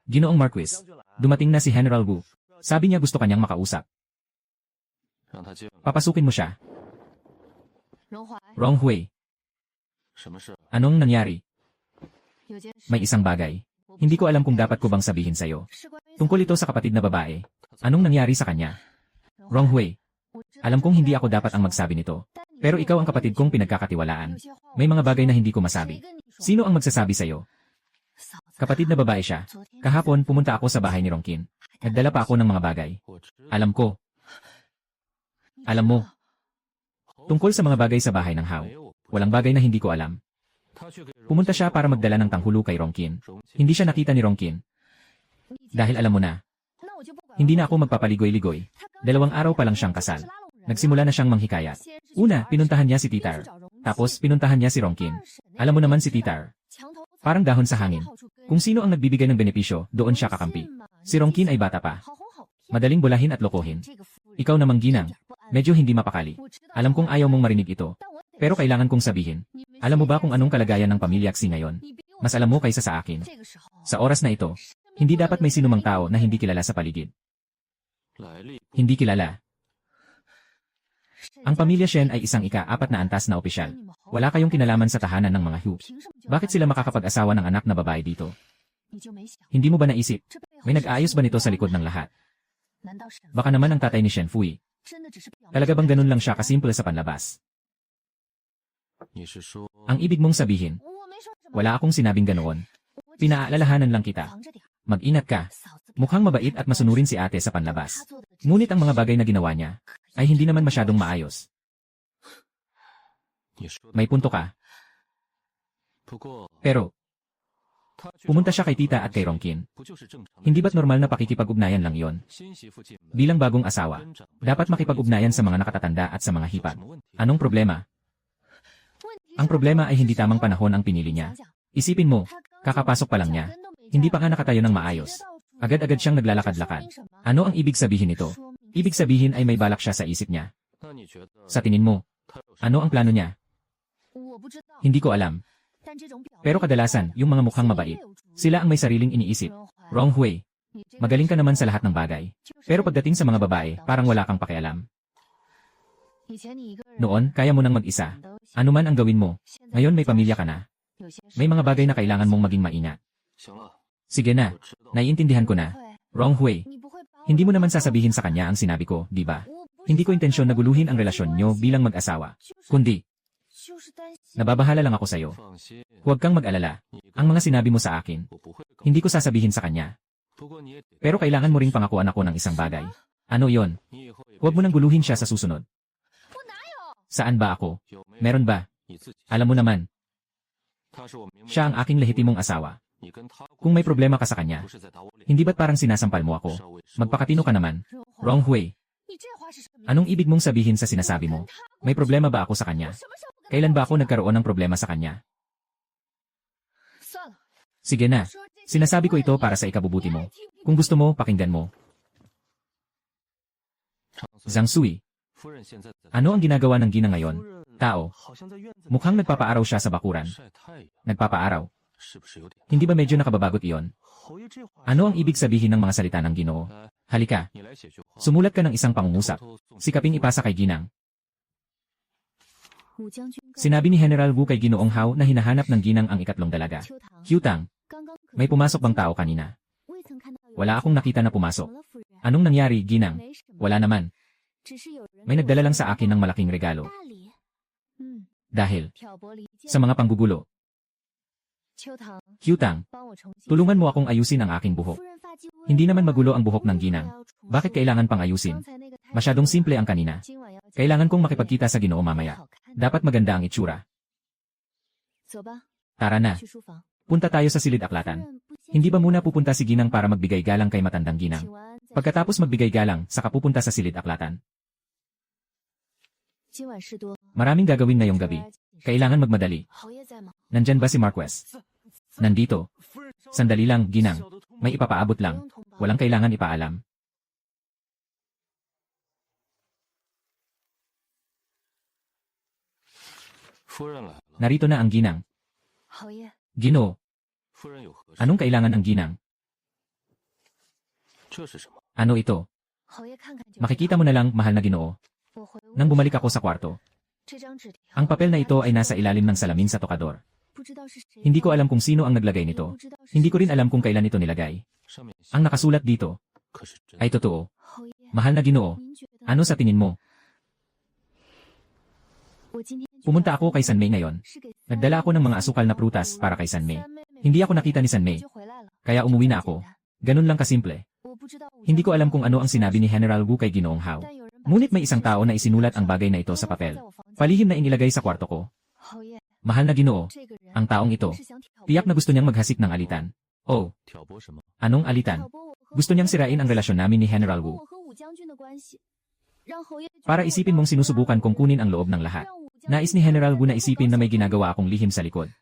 Speaker 1: Ginoong Marquis, dumating na si General Wu. Sabi niya gusto kanyang makausap. Papasukin mo siya. Rong Hui. Anong nangyari? May isang bagay. Hindi ko alam kung dapat ko bang sabihin sa'yo. Tungkol ito sa kapatid na babae. Anong nangyari sa kanya? Rong Hui. Alam kong hindi ako dapat ang magsabi nito. Pero ikaw ang kapatid kong pinagkakatiwalaan. May mga bagay na hindi ko masabi. Sino ang magsasabi sa'yo? Kapatid na babae siya. Kahapon pumunta ako sa bahay ni Rongkin. Nagdala pa ako ng mga bagay. Alam ko. Alam mo. Tungkol sa mga bagay sa bahay ng Hao. Walang bagay na hindi ko alam. Pumunta siya para magdala ng tanghulo kay Rongkin. Hindi siya nakita ni Rongkin. Dahil alam mo na. Hindi na ako magpapaligoy-ligoy. 2 araw pa lang siyang kasal. Nagsimula na siyang manghikayat. Una, pinuntahan niya si Titar. Tapos, pinuntahan niya si Rongkin. Alam mo naman si Titar. Parang dahon sa hangin. Kung sino ang nagbibigay ng benepisyo, doon siya kakampi. Si Rongkin ay bata pa. Madaling bulahin at lokohin. Ikaw namang ginang, medyo hindi mapakali. Alam kong ayaw mong marinig ito. Pero kailangan kong sabihin. Alam mo ba kung anong kalagayan ng pamilya Xi ngayon? Mas alam mo kaysa sa akin. Sa oras na ito, hindi dapat may sinumang tao na hindi kilala sa paligid. Hindi kilala. Ang pamilya Shen ay isang ika-4 na antas na opisyal. Wala kayong kinalaman sa tahanan ng mga Hu. Bakit sila makakapag-asawa ng anak na babae dito? Hindi mo ba naisip? May nag-aayos ba nito sa likod ng lahat? Baka naman ang tatay ni Shen Fui. Talaga bang ganun lang siya kasimple sa panlabas? Ang ibig mong sabihin, wala akong sinabing ganoon. Pinaalalahanan lang kita. Mag-ingat ka. Mukhang mabait at masunurin si ate sa panlabas. Ngunit ang mga bagay na ginawa niya, ay hindi naman masyadong maayos. May punto ka. Pero, pumunta siya kay tita at kay Rongkin. Hindi ba't normal na pakikipag-ugnayan lang yon? Bilang bagong asawa, dapat makipag-ugnayan sa mga nakatatanda at sa mga hipag. Anong problema? Ang problema ay hindi tamang panahon ang pinili niya. Isipin mo, kakapasok pa lang niya. Hindi pa nga nakatayo ng maayos. Agad-agad siyang naglalakad-lakad. Ano ang ibig sabihin nito? Ibig sabihin ay may balak siya sa isip niya. Sa tingin mo, ano ang plano niya? Hindi ko alam. Pero kadalasan, yung mga mukhang mabait, sila ang may sariling iniisip. Wrong way. Magaling ka naman sa lahat ng bagay. Pero pagdating sa mga babae, parang wala kang pakialam. Noon, kaya mo nang mag-isa. Ano man ang gawin mo. Ngayon may pamilya ka na. May mga bagay na kailangan mong maging maingat. Sige na, naiintindihan ko na. Wrong way. Hindi mo naman sasabihin sa kanya ang sinabi ko, di ba? Hindi ko intensyon na guluhin ang relasyon nyo bilang mag-asawa. Kundi, nababahala lang ako sa'yo. Huwag kang mag-alala. Ang mga sinabi mo sa akin, hindi ko sasabihin sa kanya. Pero kailangan mo ring pangakuan ako ng isang bagay. Ano yon? Huwag mo nang guluhin siya sa susunod. Saan ba ako? Meron ba? Alam mo naman. Siya ang aking lehitimong asawa. Kung may problema ka sa kanya, hindi ba't parang sinasampal mo ako? Magpakatino ka naman. Wrong way. Anong ibig mong sabihin sa sinasabi mo? May problema ba ako sa kanya? Kailan ba ako nagkaroon ng problema sa kanya? Sige na. Sinasabi ko ito para sa ikabubuti mo. Kung gusto mo, pakinggan mo. Zhang Sui. Ano ang ginagawa ng ginang ngayon? Tao. Mukhang nagpapaaraw siya sa bakuran. Nagpapaaraw. Hindi ba medyo nakababagot iyon? Ano ang ibig sabihin ng mga salita ng Ginoo? Halika. Sumulat ka ng isang pangungusap. Sikaping ipasa kay Ginang. Sinabi ni General Wu kay Ginoong Hao na hinahanap ng Ginang ang ikatlong dalaga. Hyutang, may pumasok bang tao kanina? Wala akong nakita na pumasok. Anong nangyari, Ginang? Wala naman. May nagdala lang sa akin ng malaking regalo. Dahil sa mga panggugulo. Hyutang, tulungan mo akong ayusin ang aking buhok. Hindi naman magulo ang buhok ng Ginang. Bakit kailangan pang ayusin? Masyadong simple ang kanina. Kailangan kong makipagkita sa Ginoo mamaya. Dapat maganda ang itsura. Tara na. Punta tayo sa silid-aklatan. Hindi ba muna pupunta si Ginang para magbigay galang kay matandang Ginang? Pagkatapos magbigay galang, saka pupunta sa silid-aklatan. Maraming gagawin ngayong gabi. Kailangan magmadali. Nandyan ba si Marquez? Nandito. Sandali lang, Ginang. May ipapaabot lang. Walang kailangan ipaalam. Narito na ang Ginang. Ginoo. Anong kailangan ang Ginang? Ano ito? Makikita mo na lang, mahal na Ginoo. Nang bumalik ako sa kwarto. Ang papel na ito ay nasa ilalim ng salamin sa tokador. Hindi ko alam kung sino ang naglagay nito. Hindi ko rin alam kung kailan ito nilagay. Ang nakasulat dito ay totoo. Mahal na Ginoo, ano sa tingin mo? Pumunta ako kay Sanmei ngayon. Nagdala ako ng mga asukal na prutas para kay Sanmei. Hindi ako nakita ni Sanmei. Kaya umuwi na ako. Ganun lang kasimple. Hindi ko alam kung ano ang sinabi ni General Wu kay Ginoong Hao. Ngunit may isang tao na isinulat ang bagay na ito sa papel. Palihim na inilagay sa kwarto ko. Mahal na Ginoo, ang taong ito, tiyak na gusto niyang maghasik ng alitan. Oh, anong alitan? Gusto niyang sirain ang relasyon namin ni General Wu. Para isipin mong sinusubukan kong kunin ang loob ng lahat. Nais ni General Wu na isipin na may ginagawa akong lihim sa likod.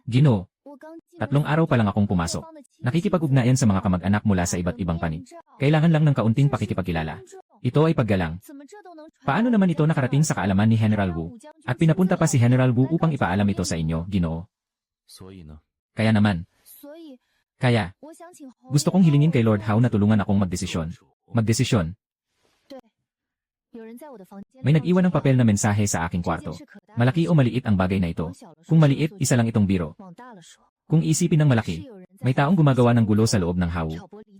Speaker 1: Ginoo, 3 araw pa lang akong pumasok. Nakikipag-ugnayan sa mga kamag-anak mula sa iba't ibang panig. Kailangan lang ng kaunting pakikipagkilala. Ito ay paggalang. Paano naman ito nakarating sa kaalaman ni General Wu? At pinapunta pa si General Wu upang ipaalam ito sa inyo, Ginoo. Kaya naman. Kaya, gusto kong hilingin kay Lord Hao na tulungan akong magdesisyon. Magdesisyon. May nag-iwan ng papel na mensahe sa aking kwarto. Malaki o maliit ang bagay na ito. Kung maliit, isa lang itong biro. Kung isipin ng malaki, may taong gumagawa ng gulo sa loob ng Hao.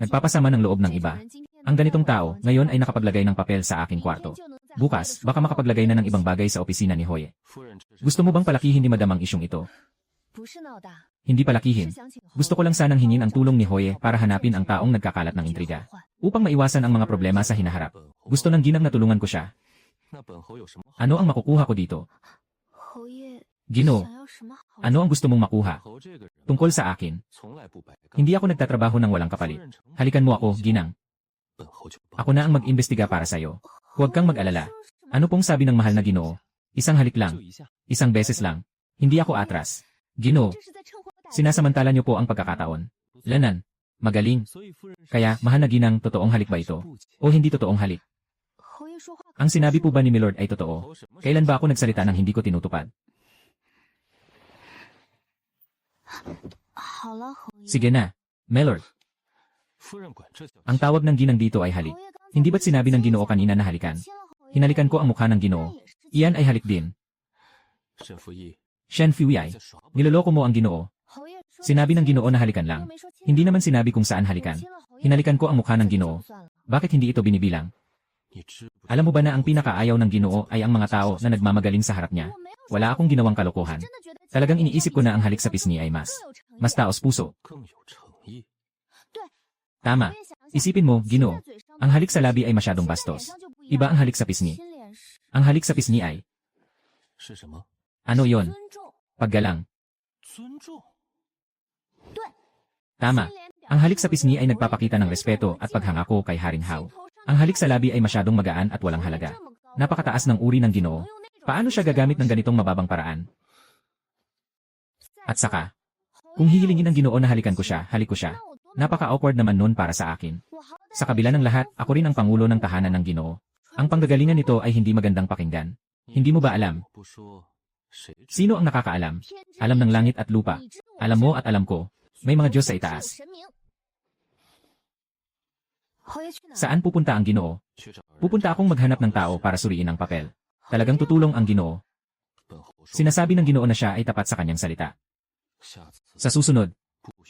Speaker 1: Nagpapasama ng loob ng iba. Ang ganitong tao, ngayon ay nakapaglagay ng papel sa aking kwarto. Bukas, baka makapaglagay na ng ibang bagay sa opisina ni Hoye. Gusto mo bang palakihin ni Madam ang isyong ito? Hindi palakihin. Gusto ko lang sanang hingin ang tulong ni Hoye para hanapin ang taong nagkakalat ng intriga. Upang maiwasan ang mga problema sa hinaharap. Gusto ng ginang na tulungan ko siya. Ano ang makukuha ko dito? Ginoo, ano ang gusto mong makuha? Tungkol sa akin. Hindi ako nagtatrabaho ng walang kapalit. Halikan mo ako, ginang. Ako na ang mag-imbestiga para sa'yo. Huwag kang mag-alala. Ano pong sabi ng mahal na Ginoo? Isang halik lang. Isang beses lang. Hindi ako atras. Ginoo, sinasamantala niyo po ang pagkakataon. Lanan, magaling. Kaya, mahal na ginang, totoong halik ba ito? O hindi totoong halik? Ang sinabi po ba ni Milord ay totoo? Kailan ba ako nagsalita ng hindi ko tinutupad? Sige na, Milord. Ang tawag ng ginang dito ay halik. Hindi ba't sinabi ng Ginoo kanina na halikan? Hinalikan ko ang mukha ng Ginoo. Iyan ay halik din. Shen Fuyai, niloloko mo ang Ginoo. Sinabi ng Ginoo na halikan lang. Hindi naman sinabi kung saan halikan. Hinalikan ko ang mukha ng Ginoo. Bakit hindi ito binibilang? Alam mo ba na ang pinakaayaw ng Ginoo ay ang mga tao na nagmamagaling sa harap niya? Wala akong ginawang kalokohan. Talagang iniisip ko na ang halik sa pisngi ay mas taos puso. Tama. Isipin mo, Ginoo, ang halik sa labi ay masyadong bastos. Iba ang halik sa pisngi. Ang halik sa pisngi ay... Ano yon? Paggalang. Tama. Ang halik sa pisngi ay nagpapakita ng respeto at paghangako kay Haring Hao. Ang halik sa labi ay masyadong magaan at walang halaga. Napakataas ng uri ng Ginoo. Paano siya gagamit ng ganitong mababang paraan? At saka, kung hihilingin ng Ginoo na halikan ko siya, halik ko siya. Napaka-awkward naman nun para sa akin. Sa kabila ng lahat, ako rin ang pangulo ng tahanan ng Ginoo. Ang panggagalingan nito ay hindi magandang pakinggan. Hindi mo ba alam? Sino ang nakakaalam? Alam ng langit at lupa. Alam mo at alam ko. May mga Diyos sa itaas. Saan pupunta ang Ginoo? Pupunta akong maghanap ng tao para suriin ang papel. Talagang tutulong ang Ginoo. Sinasabi ng Ginoo na siya ay tapat sa kanyang salita. Sa susunod,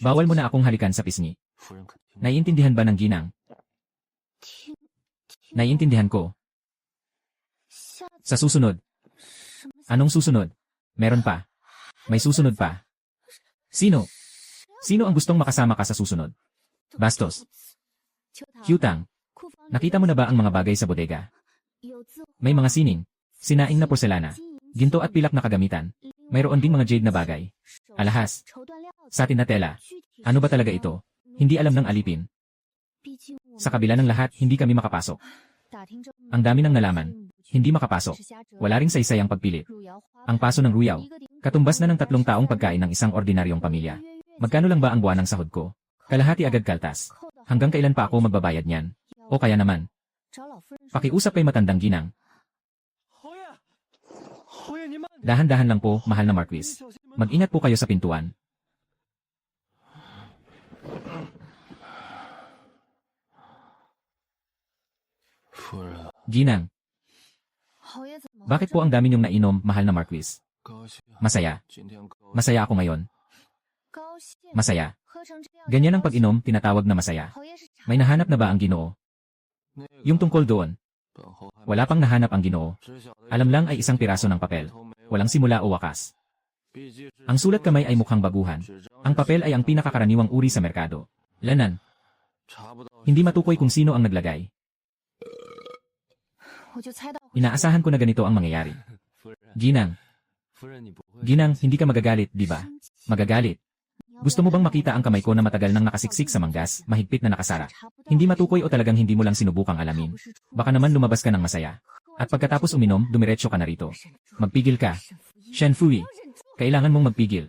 Speaker 1: bawal mo na akong halikan sa pisngi. Naiintindihan ba ng ginang? Naiintindihan ko. Sa susunod. Anong susunod? Meron pa. May susunod pa. Sino? Sino ang gustong makasama ka sa susunod? Bastos. Kyutang. Nakita mo na ba ang mga bagay sa bodega? May mga sining, sinaing na porselana, ginto at pilak na kagamitan. Mayroon din mga jade na bagay. Alahas. Satin na tela. Ano ba talaga ito? Hindi alam ng alipin. Sa kabila ng lahat, hindi kami makapasok. Ang dami ng nalaman. Hindi makapasok. Wala ring saysay ang pagpilit. Ang paso ng ruyaw. Katumbas na ng 3 taong pagkain ng isang ordinaryong pamilya. Magkano lang ba ang buwan ng sahod ko? Kalahati agad kaltas. Hanggang kailan pa ako magbabayad niyan? O kaya naman. Pakiusap kay matandang ginang. Dahan-dahan lang po, mahal na Marquis. Mag-ingat po kayo sa pintuan. Ginang. Bakit po ang dami niyong nainom, mahal na Marquis? Masaya. Masaya ako ngayon. Masaya. Ganyan ang pag-inom, tinatawag na masaya. May nahanap na ba ang Ginoo? Yung tungkol doon. Wala pang nahanap ang Ginoo. Alam lang ay isang piraso ng papel. Walang simula o wakas. Ang sulat kamay ay mukhang baguhan. Ang papel ay ang pinakakaraniwang uri sa merkado. Lanan. Hindi matukoy kung sino ang naglagay. Inaasahan ko na ganito ang mangyayari. Ginang. Ginang, hindi ka magagalit, di ba? Magagalit. Gusto mo bang makita ang kamay ko na matagal nang nakasiksik sa manggas, mahigpit na nakasara? Hindi matukoy o talagang hindi mo lang sinubukang alamin? Baka naman lumabas ka ng masaya. At pagkatapos uminom, dumiretso ka na rito. Magpigil ka. Shen Fui. Kailangan mong magpigil.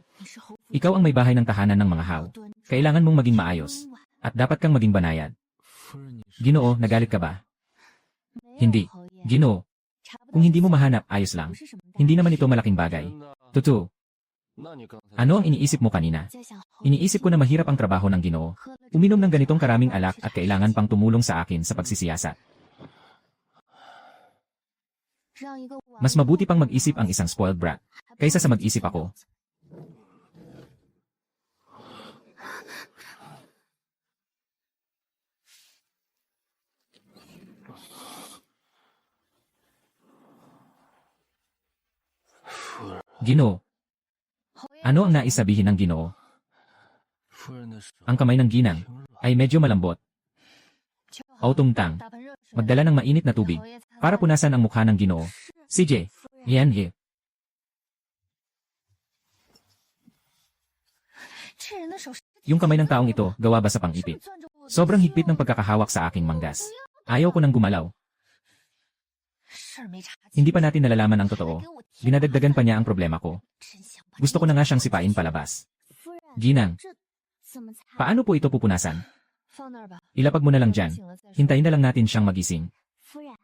Speaker 1: Ikaw ang may bahay ng tahanan ng mga haw. Kailangan mong maging maayos. At dapat kang maging banayad.
Speaker 2: 夫人你是
Speaker 1: Ginoo, nagalit ka ba? Hindi. Ginoo, kung hindi mo mahanap, ayos lang. Hindi naman ito malaking bagay.
Speaker 2: 真的？
Speaker 1: Totoo.
Speaker 2: 那你刚才
Speaker 1: Ano ang iniisip mo kanina? Iniisip ko na mahirap ang trabaho ng Ginoo. Uminom ng ganitong karaming alak at kailangan pang tumulong sa akin sa pagsisiyasat. Mas mabuti pang mag-isip ang isang spoiled brat kaysa sa mag-isip ako. Ginoo, ano ang nais sabihin ng Ginoo?
Speaker 2: 夫人的手
Speaker 1: Ang kamay ng ginang
Speaker 2: 挺软
Speaker 1: ay medyo malambot. O tungtang, magdala ng mainit na tubig para punasan ang mukha ng Ginoo. CJ, yan he. Yung kamay ng taong ito, gawa ba sa pang-ipit? Sobrang higpit ng pagkakahawak sa aking manggas. Ayaw ko nang gumalaw. Hindi pa natin nalalaman ang totoo. Dinadagdagan pa niya ang problema ko. Gusto ko na nga siyang sipain palabas. Ginang, paano po ito pupunasan? Ilapag mo na lang dyan. Hintayin na lang natin siyang magising.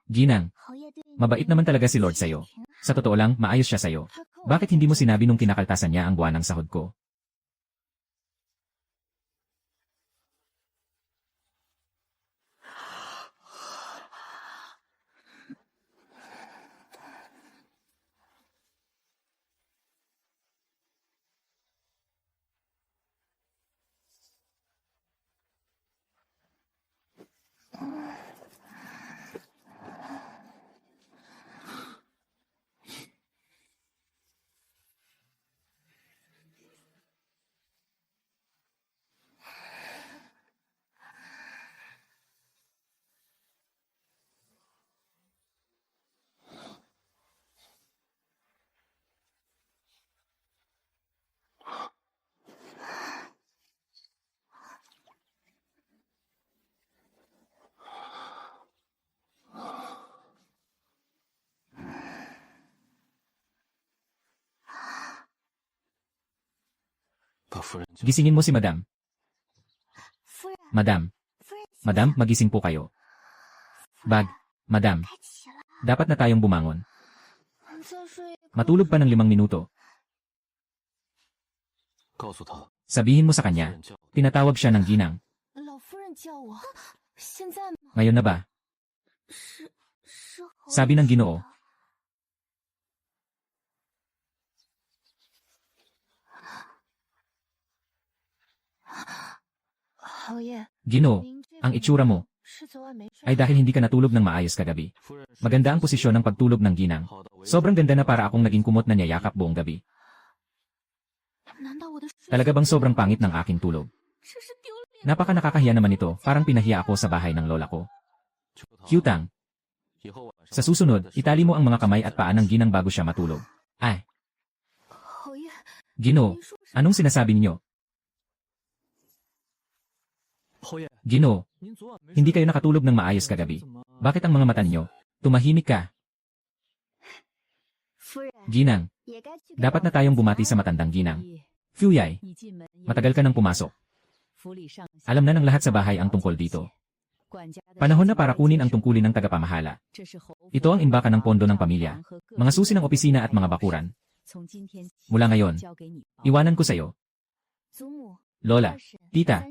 Speaker 1: Ginang, mabait naman talaga si Lord sa'yo. Sa totoo lang, maayos siya sa'yo. Bakit hindi mo sinabi nung kinakaltasan niya ang buwan ng sahod ko? Gisingin mo si Madam. Madam. Madam, magising po kayo. Bag. Madam. Dapat na tayong bumangon. Matulog pa ng 5 minuto.
Speaker 2: 告诉他，
Speaker 1: Sabihin mo sa
Speaker 2: 夫
Speaker 1: kanya,
Speaker 2: 人叫
Speaker 1: tinatawag siya ng ginang. Ngayon na ba? Sabi ng Ginoo. Ginoo, ang itsura mo ay dahil hindi ka natulog ng maayos kagabi.
Speaker 2: 夫人是
Speaker 1: Maganda ang posisyon ng pagtulog ng ginang.
Speaker 2: 好的维
Speaker 1: Sobrang ganda na para akong naging kumot na niyayakap buong gabi. Talaga bang sobrang pangit ng aking tulog? Napaka nakakahiya naman ito, parang pinahiya ako sa bahay ng lola ko.
Speaker 2: 求他
Speaker 1: Kyutang,
Speaker 2: 以后晚上
Speaker 1: sa susunod, itali mo ang mga kamay at paa ng ginang bago siya matulog. Ay, Ginoo, anong sinasabi niyo?
Speaker 2: 侯爷，
Speaker 1: Ginoo,
Speaker 2: 您昨晚没
Speaker 1: hindi kayo nakatulog ng maayos kagabi. Bakit ang mga mata niyo? Tumahimik ka. Ginang, dapat na tayong bumati sa matandang ginang. Fuyay, matagal ka nang pumasok. Alam na ng lahat sa bahay ang tungkol dito. Panahon na para kunin ang tungkulin ng tagapamahala. Ito ang imbakan ng pondo ng pamilya, mga susi ng opisina at mga bakuran. Mula ngayon, iwanan ko sa'yo. Lola, tita,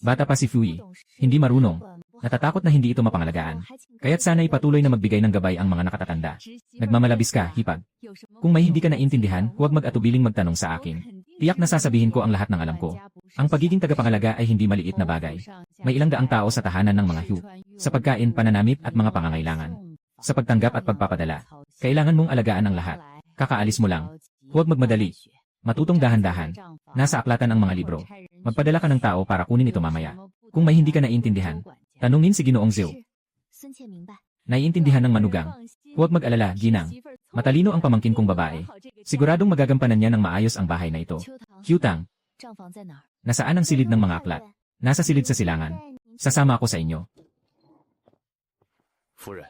Speaker 1: bata pa si Fuyi, hindi marunong, natatakot na hindi ito mapangalagaan. Kaya't sana ipatuloy na magbigay ng gabay ang mga nakatatanda. Nagmamalabis ka, hipag. Kung may hindi ka naintindihan, huwag mag-atubiling magtanong sa akin. Tiyak na sasabihin ko ang lahat ng alam ko. Ang pagiging tagapangalaga ay hindi maliit na bagay. May ilang daang tao sa tahanan ng mga Hugh. Sa pagkain, pananamit at mga pangangailangan. Sa pagtanggap at pagpapadala. Kailangan mong alagaan ang lahat. Kakaalis mo lang. Huwag magmadali. Matutong dahan-dahan. Nasa aklatan ang mga libro. Magpadala ka ng tao para kunin ito mamaya. Kung may hindi ka naiintindihan, tanungin si Ginoong Zhou. Naiintindihan ng manugang. Huwag mag-alala, ginang. Matalino ang pamangkin kong babae. Siguradong magagampanan niya ng maayos ang bahay na ito. Kyutang, nasaan ang silid ng mga aklat? Nasa silid sa silangan. Sasama ako sa inyo.
Speaker 2: 夫人，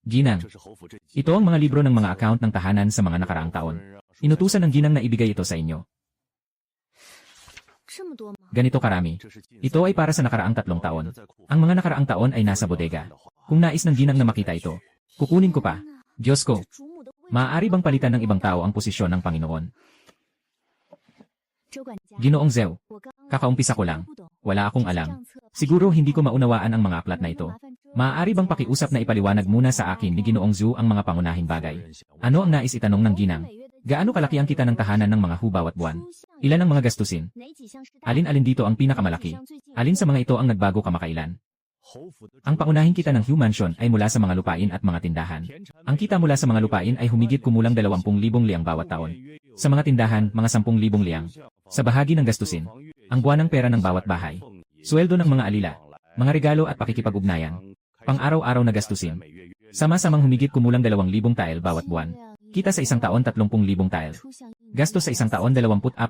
Speaker 1: Ginang,
Speaker 2: 这是侯府这
Speaker 1: ito ang mga libro ng mga account ng tahanan sa mga nakaraang taon. Inutusan ng ginang na ibigay ito sa inyo. Ganito karami. Ito ay para sa nakaraang 3 taon. Ang mga nakaraang taon ay nasa bodega. Kung nais ng ginang na makita ito, kukunin ko pa. Diyos ko, maaari bang palitan ng ibang tao ang posisyon ng Panginoon? Ginoong Zhou, kakaumpisa ko lang. Wala akong alam. Siguro hindi ko maunawaan ang mga aklat na ito. Maaari bang pakiusap na ipaliwanag muna sa akin ni Ginoong Zhou ang mga pangunahing bagay? Ano ang nais itanong ng ginang? Gaano kalaki ang kita ng tahanan ng mga hu bawat buwan? Ilan ang mga gastusin? Alin-alin dito ang pinakamalaki? Alin sa mga ito ang nagbago kamakailan? Ang pangunahing kita ng Hu Mansion ay mula sa mga lupain at mga tindahan. Ang kita mula sa mga lupain ay humigit kumulang 20,000 liang bawat taon. Sa mga tindahan, mga 10,000 liang. Sa bahagi ng gastusin, ang buwanang pera ng bawat bahay. Sweldo ng mga alila, mga regalo at pakikipag-ugnayan. Pang-araw-araw na gastusin. Sama-samang humigit kumulang 2,000 tile bawat buwan. Kita sa isang taon 30,000 tile. Gastos sa isang taon 24,000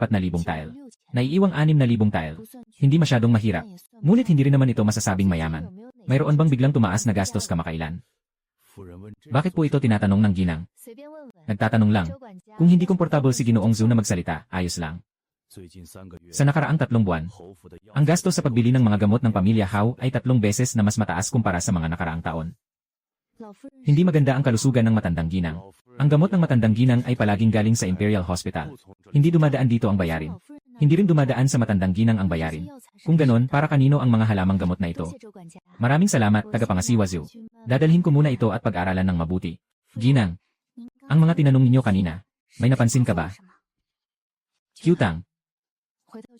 Speaker 1: tile. Naiiwang 6,000 tile. Hindi masyadong mahirap. Ngunit hindi rin naman ito masasabing mayaman. Mayroon bang biglang tumaas na gastos kamakailan? Bakit po ito tinatanong ng ginang? Nagtatanong lang. Kung hindi komportable si Ginoong Zhou na magsalita, ayos lang. Sa nakaraang 3 buwan, ang gastos sa pagbili ng mga gamot ng pamilya Hao ay 3 beses na mas mataas kumpara sa mga nakaraang taon. Hindi maganda ang kalusugan ng matandang ginang. Ang gamot ng matandang ginang ay palaging galing sa Imperial Hospital. Hindi dumadaan dito ang bayarin. Hindi rin dumadaan sa matandang ginang ang bayarin. Kung ganon, para kanino ang mga halamang gamot na ito? Maraming salamat, tagapangasiwa Zhou. Dadalhin ko muna ito at pag-aralan ng mabuti. Ginang, ang mga tinanong ninyo kanina, may napansin ka ba? Kyutang,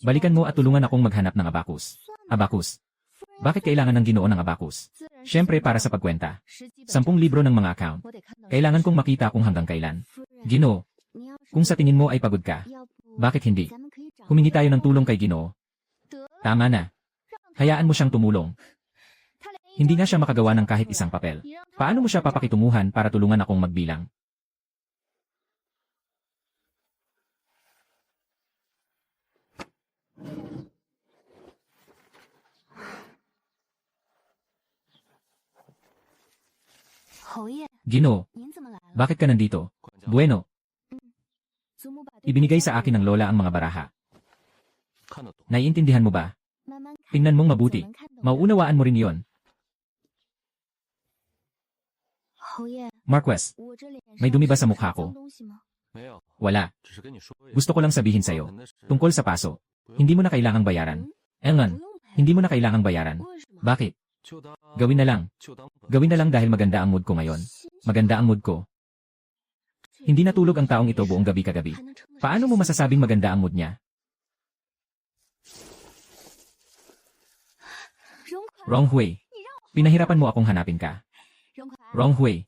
Speaker 1: balikan mo at tulungan akong maghanap ng abakus. Abakus. Bakit kailangan ng Ginoo ng abakus? Siyempre para sa pagkwenta. 10 libro ng mga account. Kailangan kong makita kung hanggang kailan. Ginoo, kung sa tingin mo ay pagod ka, bakit hindi? Humingi tayo ng tulong kay Ginoo. Tama na. Hayaan mo siyang tumulong. Hindi nga siya makagawa ng kahit isang papel. Paano mo siya papakitunguhan para tulungan akong magbilang? Ginoo, bakit ka nandito? Bueno, ibinigay sa akin ng lola ang mga baraha. Naiintindihan mo ba? Tingnan mong mabuti. Mauunawaan mo rin yon. Marquez, may dumi ba sa mukha ko? Wala. Gusto ko lang sabihin sa'yo. Tungkol sa paso, hindi mo na kailangang bayaran. Elman, hindi mo na kailangang bayaran. Bakit? Gawin na lang. Gawin na lang dahil maganda ang mood ko ngayon. Maganda ang mood ko. Hindi natulog ang taong ito buong gabi kagabi. Paano mo masasabing maganda ang mood niya? Rong Hui. Pinahirapan mo akong hanapin ka. Rong Hui.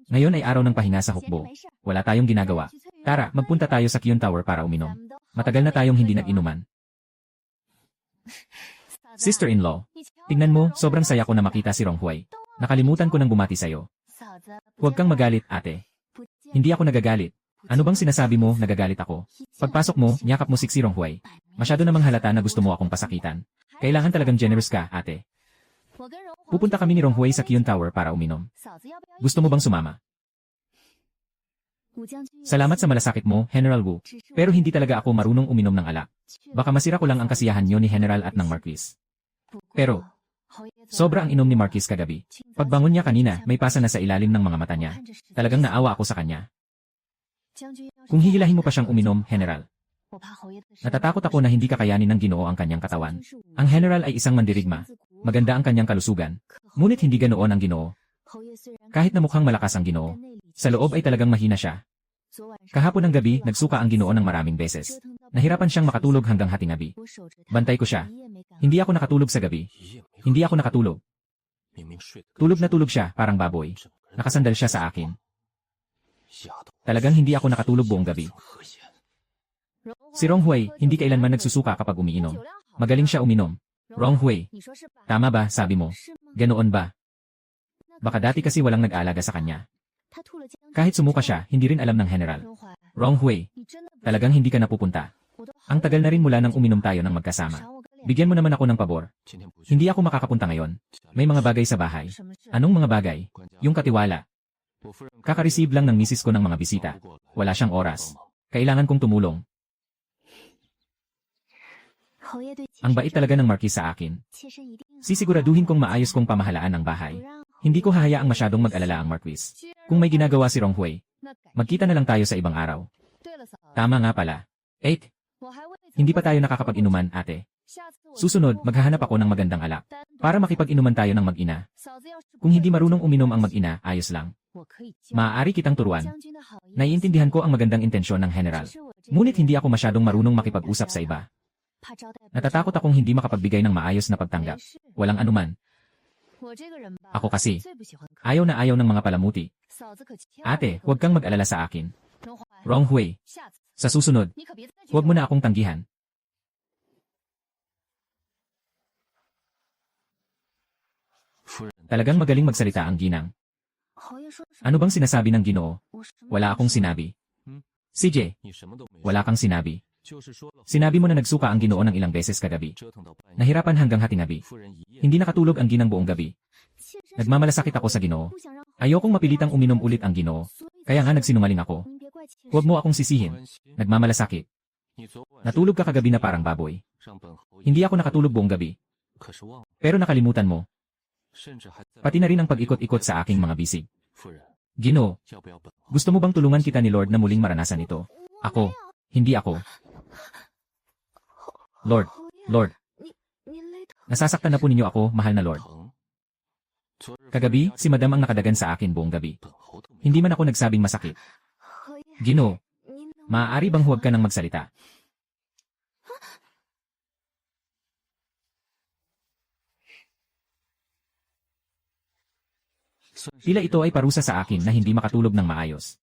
Speaker 1: Ngayon ay araw ng pahinga sa hukbo. Wala tayong ginagawa. Tara, magpunta tayo sa Kyun Tower para uminom. Matagal na tayong hindi nag-inuman. Sister-in-law, tingnan mo, sobrang saya ko na makita si Rong Hui. Nakalimutan ko nang bumati sa'yo. Huwag kang magalit, ate. Hindi ako nagagalit. Ano bang sinasabi mo, nagagalit ako? Pagpasok mo, niyakap mo si Rong Hui. Masyado namang halata na gusto mo akong pasakitan. Kailangan talagang generous ka, ate. Pupunta kami ni Rong Hui sa Kyun Tower para uminom. Gusto mo bang sumama? Salamat sa malasakit mo, General Wu. Pero hindi talaga ako marunong uminom ng alak. Baka masira ko lang ang kasiyahan niyo ni General at ng Marquis. Pero, sobra ang inom ni Marquis kagabi. Pagbangon niya kanina, may pasa na sa ilalim ng mga mata niya. Talagang naawa ako sa kanya. Kung hihilahin mo pa siyang uminom, General. Natatakot ako na hindi kakayanin ng Ginoo ang kanyang katawan. Ang General ay isang mandirigma. Maganda ang kanyang kalusugan. Ngunit hindi ganoon ang Ginoo. Kahit na mukhang malakas ang Ginoo, sa loob ay talagang mahina siya. Kahapon ng gabi, nagsuka ang Ginoo ng maraming beses. Nahirapan siyang makatulog hanggang hating gabi. Bantay ko siya. Hindi ako nakatulog sa gabi. Hindi ako nakatulog. Tulog na tulog siya, parang baboy. Nakasandal siya sa akin. Talagang hindi ako nakatulog buong gabi. Si Rong Hui, hindi kailanman nagsusuka kapag umiinom. Magaling siya uminom. Rong Hui, tama ba, sabi mo? Ganoon ba? Baka dati kasi walang nag-aalaga sa kanya. Kahit sumuka siya, hindi rin alam ng General. Rong Hui, talagang hindi ka napupunta. Ang tagal na rin mula nang uminom tayo ng magkasama. Bigyan mo naman ako ng pabor. Hindi ako makakapunta ngayon. May mga bagay sa bahay. Anong mga bagay? Yung katiwala. Kaka-receive lang ng misis ko ng mga bisita. Wala siyang oras. Kailangan kong tumulong. Ang bait talaga ng Marquis sa akin. Sisiguraduhin kong maayos kong pamahalaan ang bahay. Hindi ko hahayaang masyadong mag-alala ang Marquis. Kung may ginagawa si Ronghui, magkita na lang tayo sa ibang araw. Tama nga pala. 8. Hindi pa tayo nakakapag-inuman, ate. Susunod, maghahanap ako ng magandang alak. Para makipag-inuman tayo ng mag-ina. Kung hindi marunong uminom ang mag-ina, ayos lang. Maaari kitang turuan. Naiintindihan ko ang magandang intensyon ng general. Ngunit hindi ako masyadong marunong makipag-usap sa iba. Natatakot akong hindi makapagbigay ng maayos na pagtanggap. Walang anuman. Ako kasi, ayaw na ayaw ng mga palamuti. Ate, huwag kang mag-alala sa akin. Ronghui. Sa susunod, huwag mo na akong tanggihan. Talagang magaling magsalita ang ginang. Ano bang sinasabi ng Ginoo? Wala akong sinabi. CJ, wala kang sinabi. Sinabi mo na nagsuka ang Ginoo ng ilang beses kagabi. Nahirapan hanggang hatingabi. Hindi nakatulog ang ginang buong gabi. Nagmamalasakit ako sa Ginoo. Ayokong mapilitang uminom ulit ang Ginoo. Kaya nga nagsinungaling ako. Huwag mo akong sisihin. Nagmamalasakit. Natulog ka kagabi na parang baboy. Hindi ako nakatulog buong gabi. Pero nakalimutan mo. Pati na rin ang pag-ikot-ikot sa aking mga bisig. Ginoo, gusto mo bang tulungan kita ni Lord na muling maranasan ito? Ako. Hindi ako. Lord. Nasasaktan na po ninyo ako, mahal na Lord. Kagabi, si Madam ang nakadagan sa akin buong gabi. Hindi man ako nagsabing masakit. Ginoo, maaari bang huwag ka nang magsalita? Tila ito ay parusa sa akin na hindi makatulog ng maayos.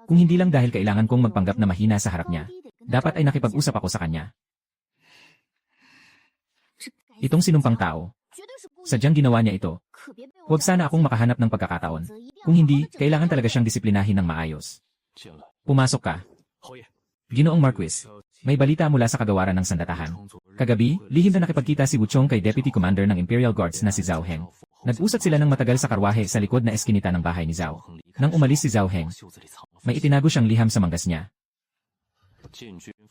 Speaker 1: Kung hindi lang dahil kailangan kong magpanggap na mahina sa harap niya, dapat ay nakipag-usap ako sa kanya. Itong sinumpang tao, sadyang ginawa niya ito. Huwag sana akong makahanap ng pagkakataon. Kung hindi, kailangan talaga siyang disiplinahin ng maayos. Pumasok ka. Ginoong Marquis, may balita mula sa kagawaran ng sandatahan. Kagabi, lihim na nakipagkita si Wu Chong kay Deputy Commander ng Imperial Guards na si Zhao Heng. Nag-usat sila ng matagal sa karwahe sa likod na eskinita ng bahay ni Zhao. Nang umalis si Zhao Heng, may itinago siyang liham sa manggas niya.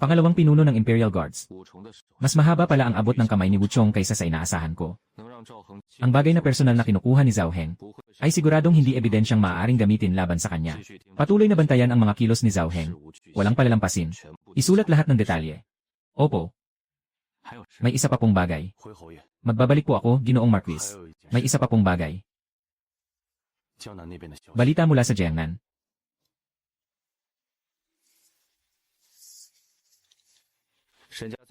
Speaker 1: Pangalawang pinuno ng Imperial Guards. Mas mahaba pala ang abot ng kamay ni Wu Chong kaysa sa inaasahan ko. Ang bagay na personal na kinukuha ni Zhao Heng ay siguradong hindi ebidensyang maaaring gamitin laban sa kanya. Patuloy na bantayan ang mga kilos ni Zhao Heng. Walang palalampasin. Isulat lahat ng detalye. Opo. May isa pa pong bagay. Magbabalik po ako, Ginoong Marquis. May isa pa pong bagay. Balita mula sa Jiangnan.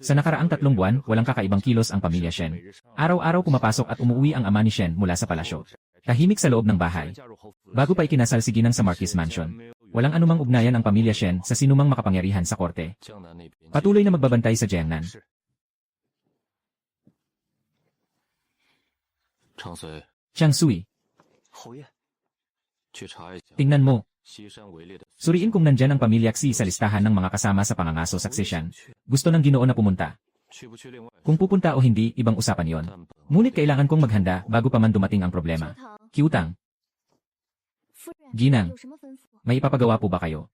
Speaker 1: Sa nakaraang 3 buwan, walang kakaibang kilos ang pamilya Shen. Araw-araw pumapasok at umuwi ang ama ni Shen mula sa palasyo. Tahimik sa loob ng bahay. Bago pa ikinasal si Ginang sa Marquis Mansion, walang anumang ugnayan ang pamilya Shen sa sinumang makapangyarihan sa korte. Patuloy na magbabantay sa Jiangnan. Chang Sui. Tingnan mo. Suriin kung nandyan ang pamilya Xi sa listahan ng mga kasama sa pangangaso succession. Gusto ng Ginoo na pumunta. Kung pupunta o hindi, ibang usapan yon. Ngunit kailangan kong maghanda bago pa man dumating ang problema. Kiutang. Ginang, may ipapagawa po ba kayo?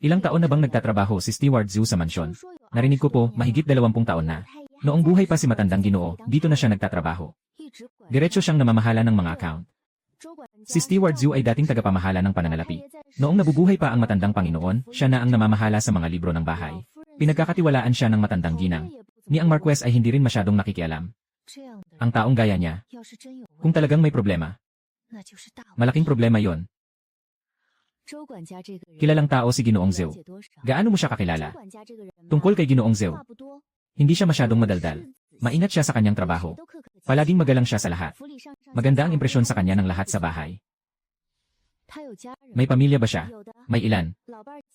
Speaker 1: Ilang taon na bang nagtatrabaho si Steward Zhu sa mansyon? Narinig ko po, mahigit 20 taon na. Noong buhay pa si matandang Ginoo, dito na siya nagtatrabaho. Diretso siyang namamahala ng mga account. Si Steward Zhu ay dating tagapamahala ng pananalapi. Noong nabubuhay pa ang matandang Panginoon, siya na ang namamahala sa mga libro ng bahay. Pinagkakatiwalaan siya ng matandang ginang. Ni ang Marquess ay hindi rin masyadong nakikialam. Ang taong gaya niya, kung talagang may problema, malaking problema yon. Kilalang tao si Ginoong Zhou. Gaano mo siya kakilala? Tungkol kay Ginoong Zhou, hindi siya masyadong madaldal. Maingat siya sa kanyang trabaho. Palaging magalang siya sa lahat. Maganda ang impresyon sa kanya ng lahat sa bahay. May pamilya ba siya? May ilan?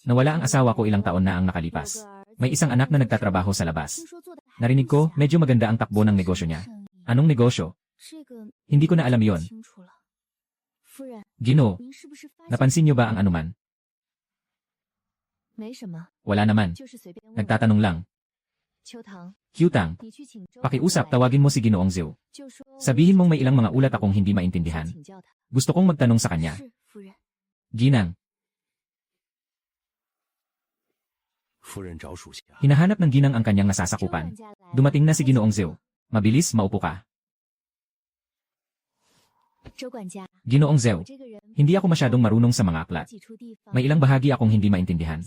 Speaker 1: Nawala ang asawa ko ilang taon na ang nakalipas. May isang anak na nagtatrabaho sa labas. Narinig ko, medyo maganda ang takbo ng negosyo niya. Anong negosyo? Hindi ko na alam yon. Ginoo, napansin niyo ba ang anuman? Wala naman. Nagtatanong lang. Kiutang, pakiusap, tawagin mo si Ginoong Zhou. Sabihin mong may ilang mga ulat akong hindi maintindihan. Gusto kong magtanong sa kanya. Ginang.
Speaker 2: 夫人找属下。
Speaker 1: Hinahanap ng ginang ang kanyang nasasakupan. Dumating na si Ginoong Zhou. Mabilis, maupo ka. Ginoong Zhou, hindi ako masyadong marunong sa mga aklat. May ilang bahagi akong hindi maintindihan.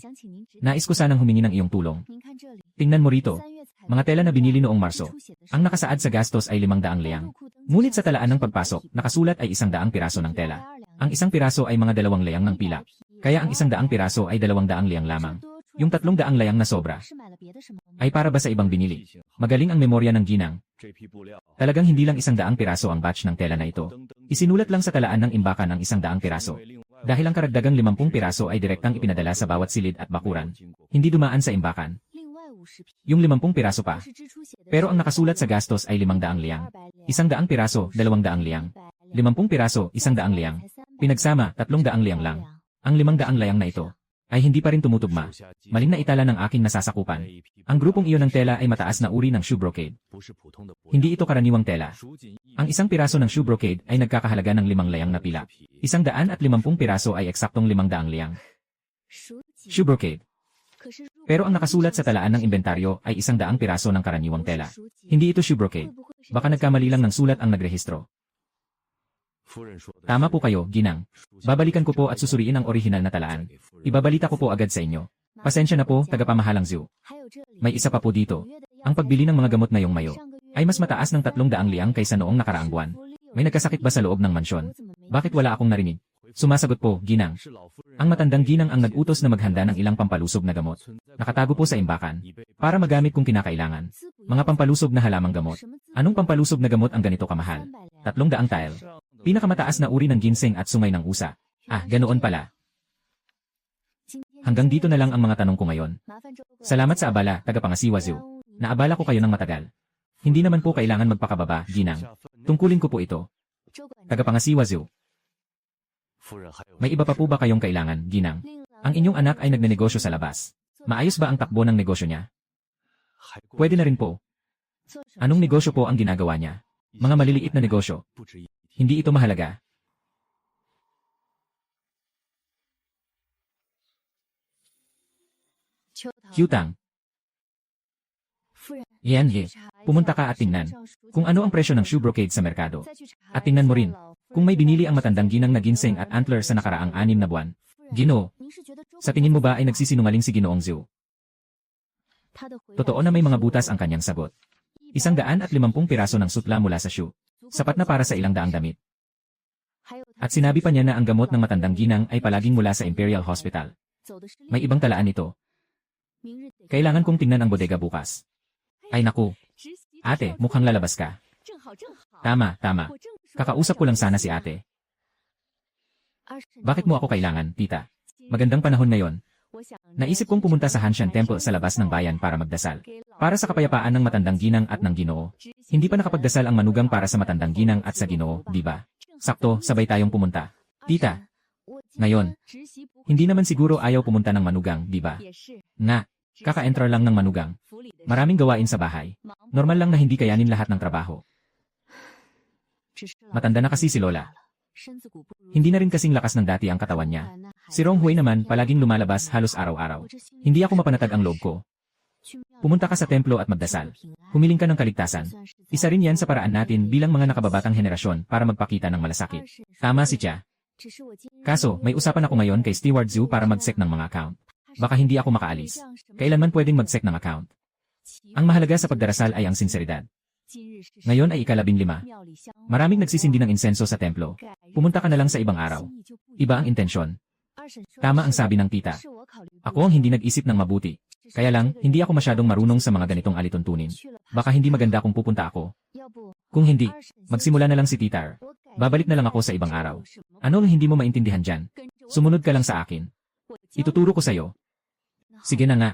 Speaker 1: Nais ko sanang humingi ng iyong tulong. Tingnan mo rito. Mga tela na binili noong Marso. Ang nakasaad sa gastos ay 500 leyang. Ngunit sa talaan ng pagpasok, nakasulat ay 100 piraso ng tela. Ang 1 piraso ay mga 2 leyang ng pilak. Kaya ang 100 piraso ay 200 leyang lamang. Yung 300 layang na sobra, ay para ba sa ibang binili? Magaling ang memorya ng ginang. Talagang hindi lang 100 piraso ang batch ng tela na ito. Isinulat lang sa talaan ng imbakan ang 100 piraso. Dahil ang karagdagang 50 piraso ay direktang ipinadala sa bawat silid at bakuran. Hindi dumaan sa imbakan. Yung 50 piraso pa. Pero ang nakasulat sa gastos ay 500 liyang. 100 piraso, 200 liyang. 50 piraso, 100 liyang. Pinagsama, 300 liyang lang. Ang 500 layang na ito ay hindi pa rin tumutugma. Maling na itala ng aking nasasakupan. Ang grupong iyon ng tela ay mataas na uri ng shoe brocade. Hindi ito karaniwang tela. Ang 1 piraso ng shoe brocade ay nagkakahalaga ng 5 layang na pila. 150 piraso ay eksaktong 500 liyang. Shoe brocade. Pero ang nakasulat sa talaan ng inventaryo ay 100 piraso ng karaniwang tela. Hindi ito shoe brocade. Baka nagkamali lang ng sulat ang nagrehistro. Tama po kayo, ginang. Babalikan ko po at susuriin ang orihinal na talaan. Ibabalita ko po agad sa inyo. Pasensya na po, tagapamahalang Zhou. May isa pa po dito. Ang pagbili ng mga gamot ngayong Mayo ay mas mataas ng 300 liyang kaysa noong nakaraang buwan. May nagkasakit ba sa loob ng mansyon? Bakit wala akong narinig? Sumasagot po, ginang. Ang matandang ginang ang nag-utos na maghanda ng ilang pampalusog na gamot. Nakatago po sa imbakan. Para magamit kung kinakailangan. Mga pampalusog na halamang gamot. Anong pampalusog na gamot ang ganito kamahal? 300 tile. Pinakamataas na uri ng ginseng at sungay ng usa. Ah, ganoon pala. Hanggang dito na lang ang mga tanong ko ngayon. Salamat sa abala, tagapangasiwa Zhou. Naabala ko kayo ng matagal. Hindi naman po kailangan magpakababa, ginang. Tungkulin ko po ito. Tagapangasiwa Zhou. May iba pa po ba kayong kailangan, ginang? Ang inyong anak ay nagnenegosyo sa labas. Maayos ba ang takbo ng negosyo niya? Pwede na rin po. Anong negosyo po ang ginagawa niya? Mga maliliit na negosyo. Hindi ito mahalaga. Kyutang. Yan ye. Pumunta ka at tingnan kung ano ang presyo ng shoe brocade sa merkado. At tingnan mo rin kung may binili ang matandang ginang na ginseng at antler sa nakaraang 6 na buwan. Ginoo, sa tingin mo ba ay nagsisinungaling si Ginoong Zhou? Totoo na may mga butas ang kanyang sagot. 150 piraso ng sutla mula sa shoe. Sapat na para sa ilang daang damit. At sinabi pa niya na ang gamot ng matandang ginang ay palaging mula sa Imperial Hospital. May ibang talaan ito. Kailangan kong tingnan ang bodega bukas. Ay naku. Ate, mukhang lalabas ka. Tama, tama. Kakausap ko lang sana si ate. Bakit mo ako kailangan, tita? Magandang panahon ngayon. Naisip kong pumunta sa Hanshan Temple sa labas ng bayan para magdasal. Para sa kapayapaan ng matandang ginang at ng Ginoo. Hindi pa nakapagdasal ang manugang para sa matandang ginang at sa Ginoo, di ba? Sakto, sabay tayong pumunta. Tita. Ngayon. Hindi naman siguro ayaw pumunta ng manugang, di ba? Nga. Kaka-enter lang ng manugang. Maraming gawain sa bahay. Normal lang na hindi kayanin lahat ng trabaho. Matanda na kasi si Lola. Hindi na rin kasing lakas ng dati ang katawan niya. Si Rong Hui naman palaging lumalabas halos araw-araw. Hindi ako mapanatag ang loob ko. Pumunta ka sa templo at magdasal. Humiling ka ng kaligtasan. Isa rin yan sa paraan natin bilang mga nakababatang henerasyon para magpakita ng malasakit. Tama si Chia. Kaso, may usapan ako ngayon kay Steward Zhou para mag-sec ng mga account. Baka hindi ako makaalis. Kailanman pwedeng mag-sec ng account. Ang mahalaga sa pagdarasal ay ang sinseridad. Ngayon ay ika-15. Maraming nagsisindi ng insenso sa templo. Pumunta ka na lang sa ibang araw. Iba ang intensyon. Tama ang sabi ng tita. Ako ang hindi nag-isip ng mabuti. Kaya lang, hindi ako masyadong marunong sa mga ganitong alituntunin. Baka hindi maganda kung pupunta ako. Kung hindi, magsimula na lang si Titar. Babalik na lang ako sa ibang araw. Ano ang hindi mo maintindihan dyan? Sumunod ka lang sa akin. Ituturo ko sa'yo. Sige na nga.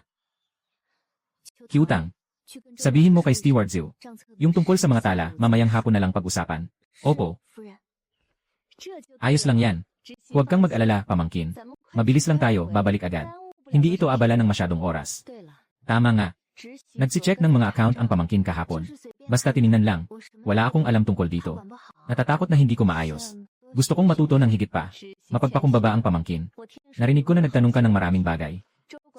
Speaker 1: Kyutang. Sabihin mo kay Steward Zhou. Yung tungkol sa mga tala, mamayang hapon na lang pag-usapan. Opo. Ayos lang yan. Huwag kang mag-alala, pamangkin. Mabilis lang tayo, babalik agad. Hindi ito abala ng masyadong oras. Tama nga. Nagsi-check ng mga account ang pamangkin kahapon. Basta tiningnan lang. Wala akong alam tungkol dito. Natatakot na hindi ko maayos. Gusto kong matuto ng higit pa. Mapagpakumbaba ang pamangkin. Narinig ko na nagtanong ka ng maraming bagay.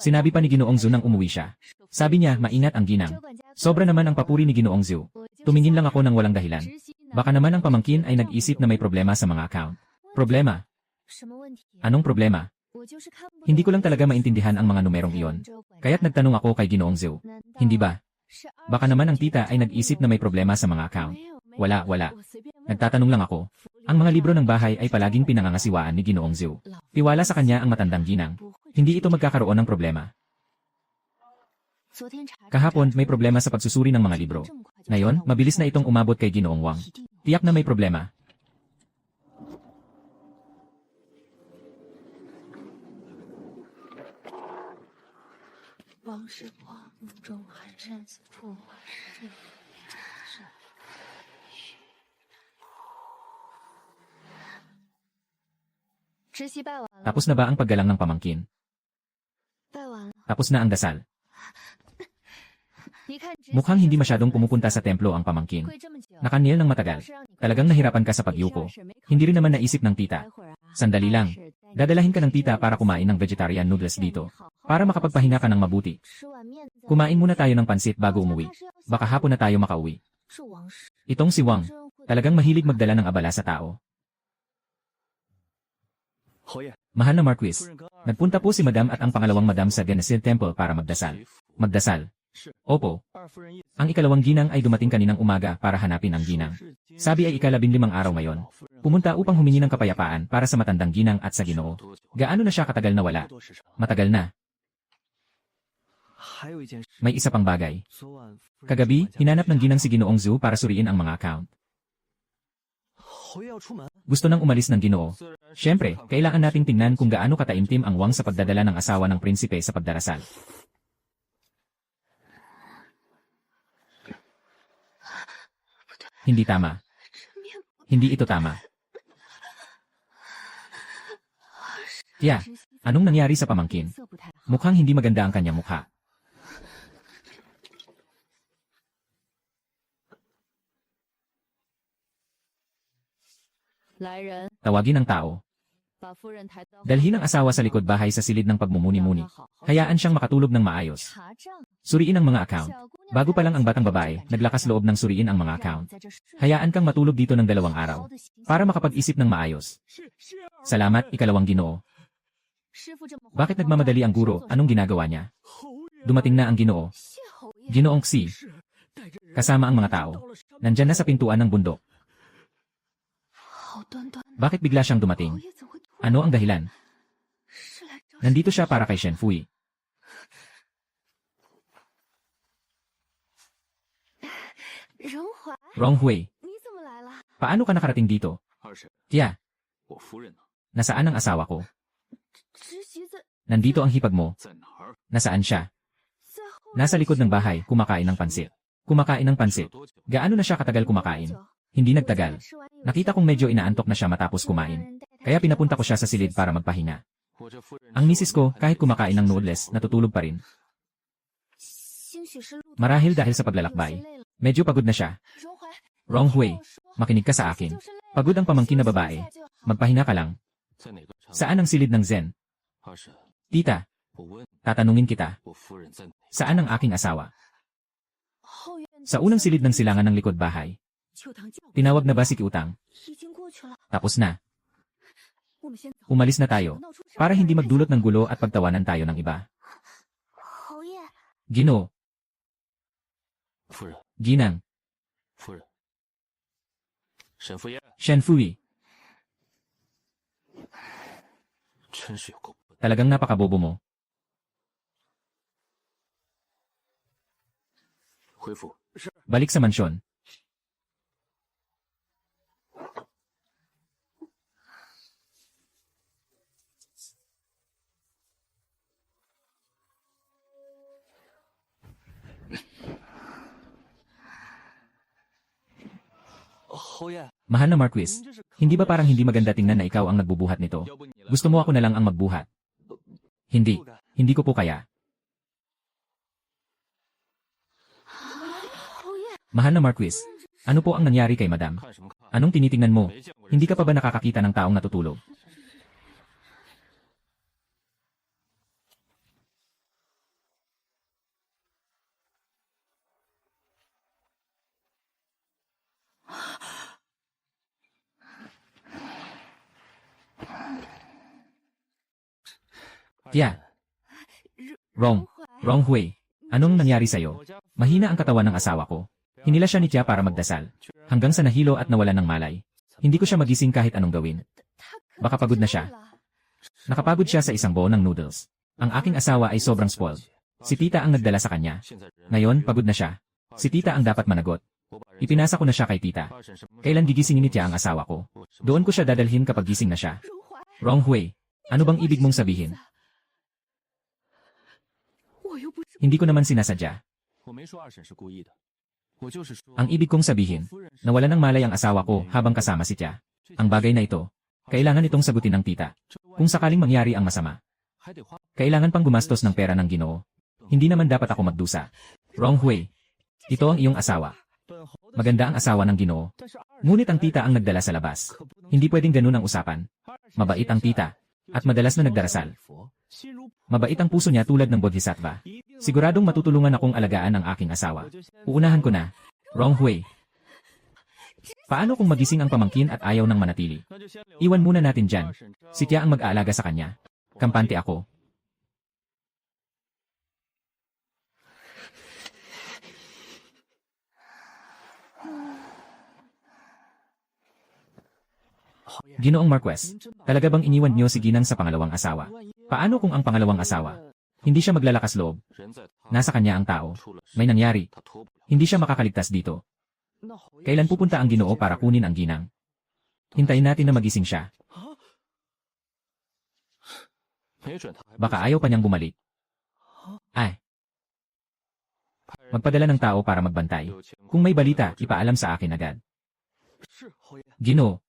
Speaker 1: Sinabi pa ni Ginoong Zhu nang umuwi siya. Sabi niya, maingat ang ginang. Sobra naman ang papuri ni Ginoong Zhu. Tumingin lang ako ng walang dahilan. Baka naman ang pamangkin ay nag-isip na may problema sa mga account. Problema? Anong problema? Hindi ko lang talaga maintindihan ang mga numerong iyon. Kaya't nagtanong ako kay Ginoong Zhu. Hindi ba? Baka naman ang tita ay nag-isip na may problema sa mga account. Wala. Nagtatanong lang ako. Ang mga libro ng bahay ay palaging pinangangasiwaan ni Ginoong Zhu. Tiwala sa kanya ang matandang ginang. Hindi ito magkakaroon ng problema. Kahapon, may problema sa pagsusuri ng mga libro. Ngayon, mabilis na itong umabot kay Ginoong Wang. Tiyak na may problema. Tapos na ba ang paggalang ng pamangkin? Tapos na ang dasal. Mukhang hindi masyadong pumupunta sa templo ang pamangkin. Nakaniel ng matagal. Talagang nahirapan ka sa pagyuko. Hindi rin naman naisip ng tita. Sandali lang. Dadalahin ka ng tita para kumain ng vegetarian noodles dito. Para makapagpahinga ka ng mabuti. Kumain muna tayo ng pansit bago umuwi. Baka hapon na tayo makauwi. Itong si Wang. Talagang mahilig magdala ng abala sa tao. Mahal na Marquis. Nagpunta po si Madam at ang pangalawang Madam sa Genesil Temple para magdasal. Magdasal. Opo. Ang ikalawang ginang ay dumating kaninang umaga para hanapin ang ginang. Sabi ay ika-15 araw ngayon. Pumunta upang humingi ng kapayapaan para sa matandang ginang at sa Ginoo. Gaano na siya katagal na wala? Matagal na. May isa pang bagay. Kagabi, hinanap ng ginang si Ginoong Zhu para suriin ang mga account. Gusto nang umalis ng Ginoo. Siyempre, kailangan nating tingnan kung gaano kataimtim ang Wang sa pagdadala ng asawa ng prinsipe sa pagdarasal. Hindi tama. Hindi ito tama. Tiya, anong nangyari sa pamangkin? Mukhang hindi maganda ang kanyang mukha. Tawagin ang tao. Dalhin ang asawa sa likod bahay sa silid ng pagmumuni-muni. Hayaan siyang makatulog ng maayos. Suriin ang mga account. Bago pa lang ang batang babae, naglakas loob ng suriin ang mga account. Hayaan kang matulog dito ng 2 araw. Para makapag-isip ng maayos. Salamat, ikalawang Ginoo. Bakit nagmamadali ang guro? Anong ginagawa niya? Dumating na ang Ginoo. Ginoong Xi. Kasama ang mga tao. Nandyan na sa pintuan ng bundok. Bakit bigla siyang dumating? Ano ang dahilan? Nandito siya para kay Shen Fui. Rong Hui. Paano ka nakarating dito? Tiya. Nasaan ang asawa ko? Nandito ang hipag mo. Nasaan siya? Nasa likod ng bahay, kumakain ng pansit. Kumakain ng pansit. Gaano na siya katagal kumakain? Hindi nagtagal. Nakita kong medyo inaantok na siya matapos kumain. Kaya pinapunta ko siya sa silid para magpahinga. Ang misis ko, kahit kumakain ng noodles, natutulog pa rin. Marahil dahil sa paglalakbay. Medyo pagod na siya. Rong Hui, makinig ka sa akin. Pagod ang pamangkin na babae. Magpahinga ka lang. Saan ang silid ng Zen? Tita, tatanungin kita. Saan ang aking asawa? Sa unang silid ng silangan ng likod bahay. Tinawag na ba si Kiutang? Tapos na. Umalis na tayo. Para hindi magdulot ng gulo at pagtawanan tayo ng iba. Ginoo. Ginang. Shen Fui. Talagang napakabobo mo. Balik sa mansyon. Mahal na Marquis, hindi ba parang hindi maganda tingnan na ikaw ang nagbubuhat nito? Gusto mo ako na lang ang magbuhat? Hindi. Hindi ko po kaya. Mahal na Marquis, ano po ang nangyari kay Madam? Anong tinitingnan mo? Hindi ka pa ba nakakakita ng taong natutulog? Tia. Rong. Rong Hui. Anong nangyari sa'yo? Mahina ang katawan ng asawa ko. Hinila siya ni Tia para magdasal. Hanggang sa nahilo at nawalan ng malay. Hindi ko siya magising kahit anong gawin. Baka pagod na siya. Nakapagod siya sa isang bowl ng noodles. Ang aking asawa ay sobrang spoiled. Si tita ang nagdala sa kanya. Ngayon, pagod na siya. Si tita ang dapat managot. Ipinasa ko na siya kay tita. Kailan gigisingin ni Tia ang asawa ko? Doon ko siya dadalhin kapag gising na siya. Rong Hui. Ano bang ibig mong sabihin? Hindi ko naman sinasadya. Ang ibig kong sabihin, nawalan ng malay ang asawa ko habang kasama si Tia. Ang bagay na ito, kailangan itong sagutin ng tita. Kung sakaling mangyari ang masama, kailangan pang gumastos ng pera ng Ginoo. Hindi naman dapat ako magdusa. Rong Hui. Ito ang iyong asawa. Maganda ang asawa ng Ginoo. Ngunit ang tita ang nagdala sa labas. Hindi pwedeng ganun ang usapan. Mabait ang tita. At madalas na nagdarasal. Mabait ang puso niya tulad ng bodhisattva. Siguradong matutulungan akong alagaan ang aking asawa. Uunahan ko na. Rong Hui. Paano kung magising ang pamangkin at ayaw nang manatili? Iwan muna natin dyan. Si Tia ang mag-aalaga sa kanya. Kampante ako. Ginoong Marquez, talaga bang iniwan niyo si Ginang sa pangalawang asawa? Paano kung ang pangalawang asawa? Hindi siya maglalakas loob. Nasa kanya ang tao. May nangyari. Hindi siya makakaligtas dito. Kailan pupunta ang Ginoo para kunin ang Ginang? Hintayin natin na magising siya. Baka ayaw pa niyang bumalik. Ay. Magpadala ng tao para magbantay. Kung may balita, ipaalam sa akin agad. Ginoo,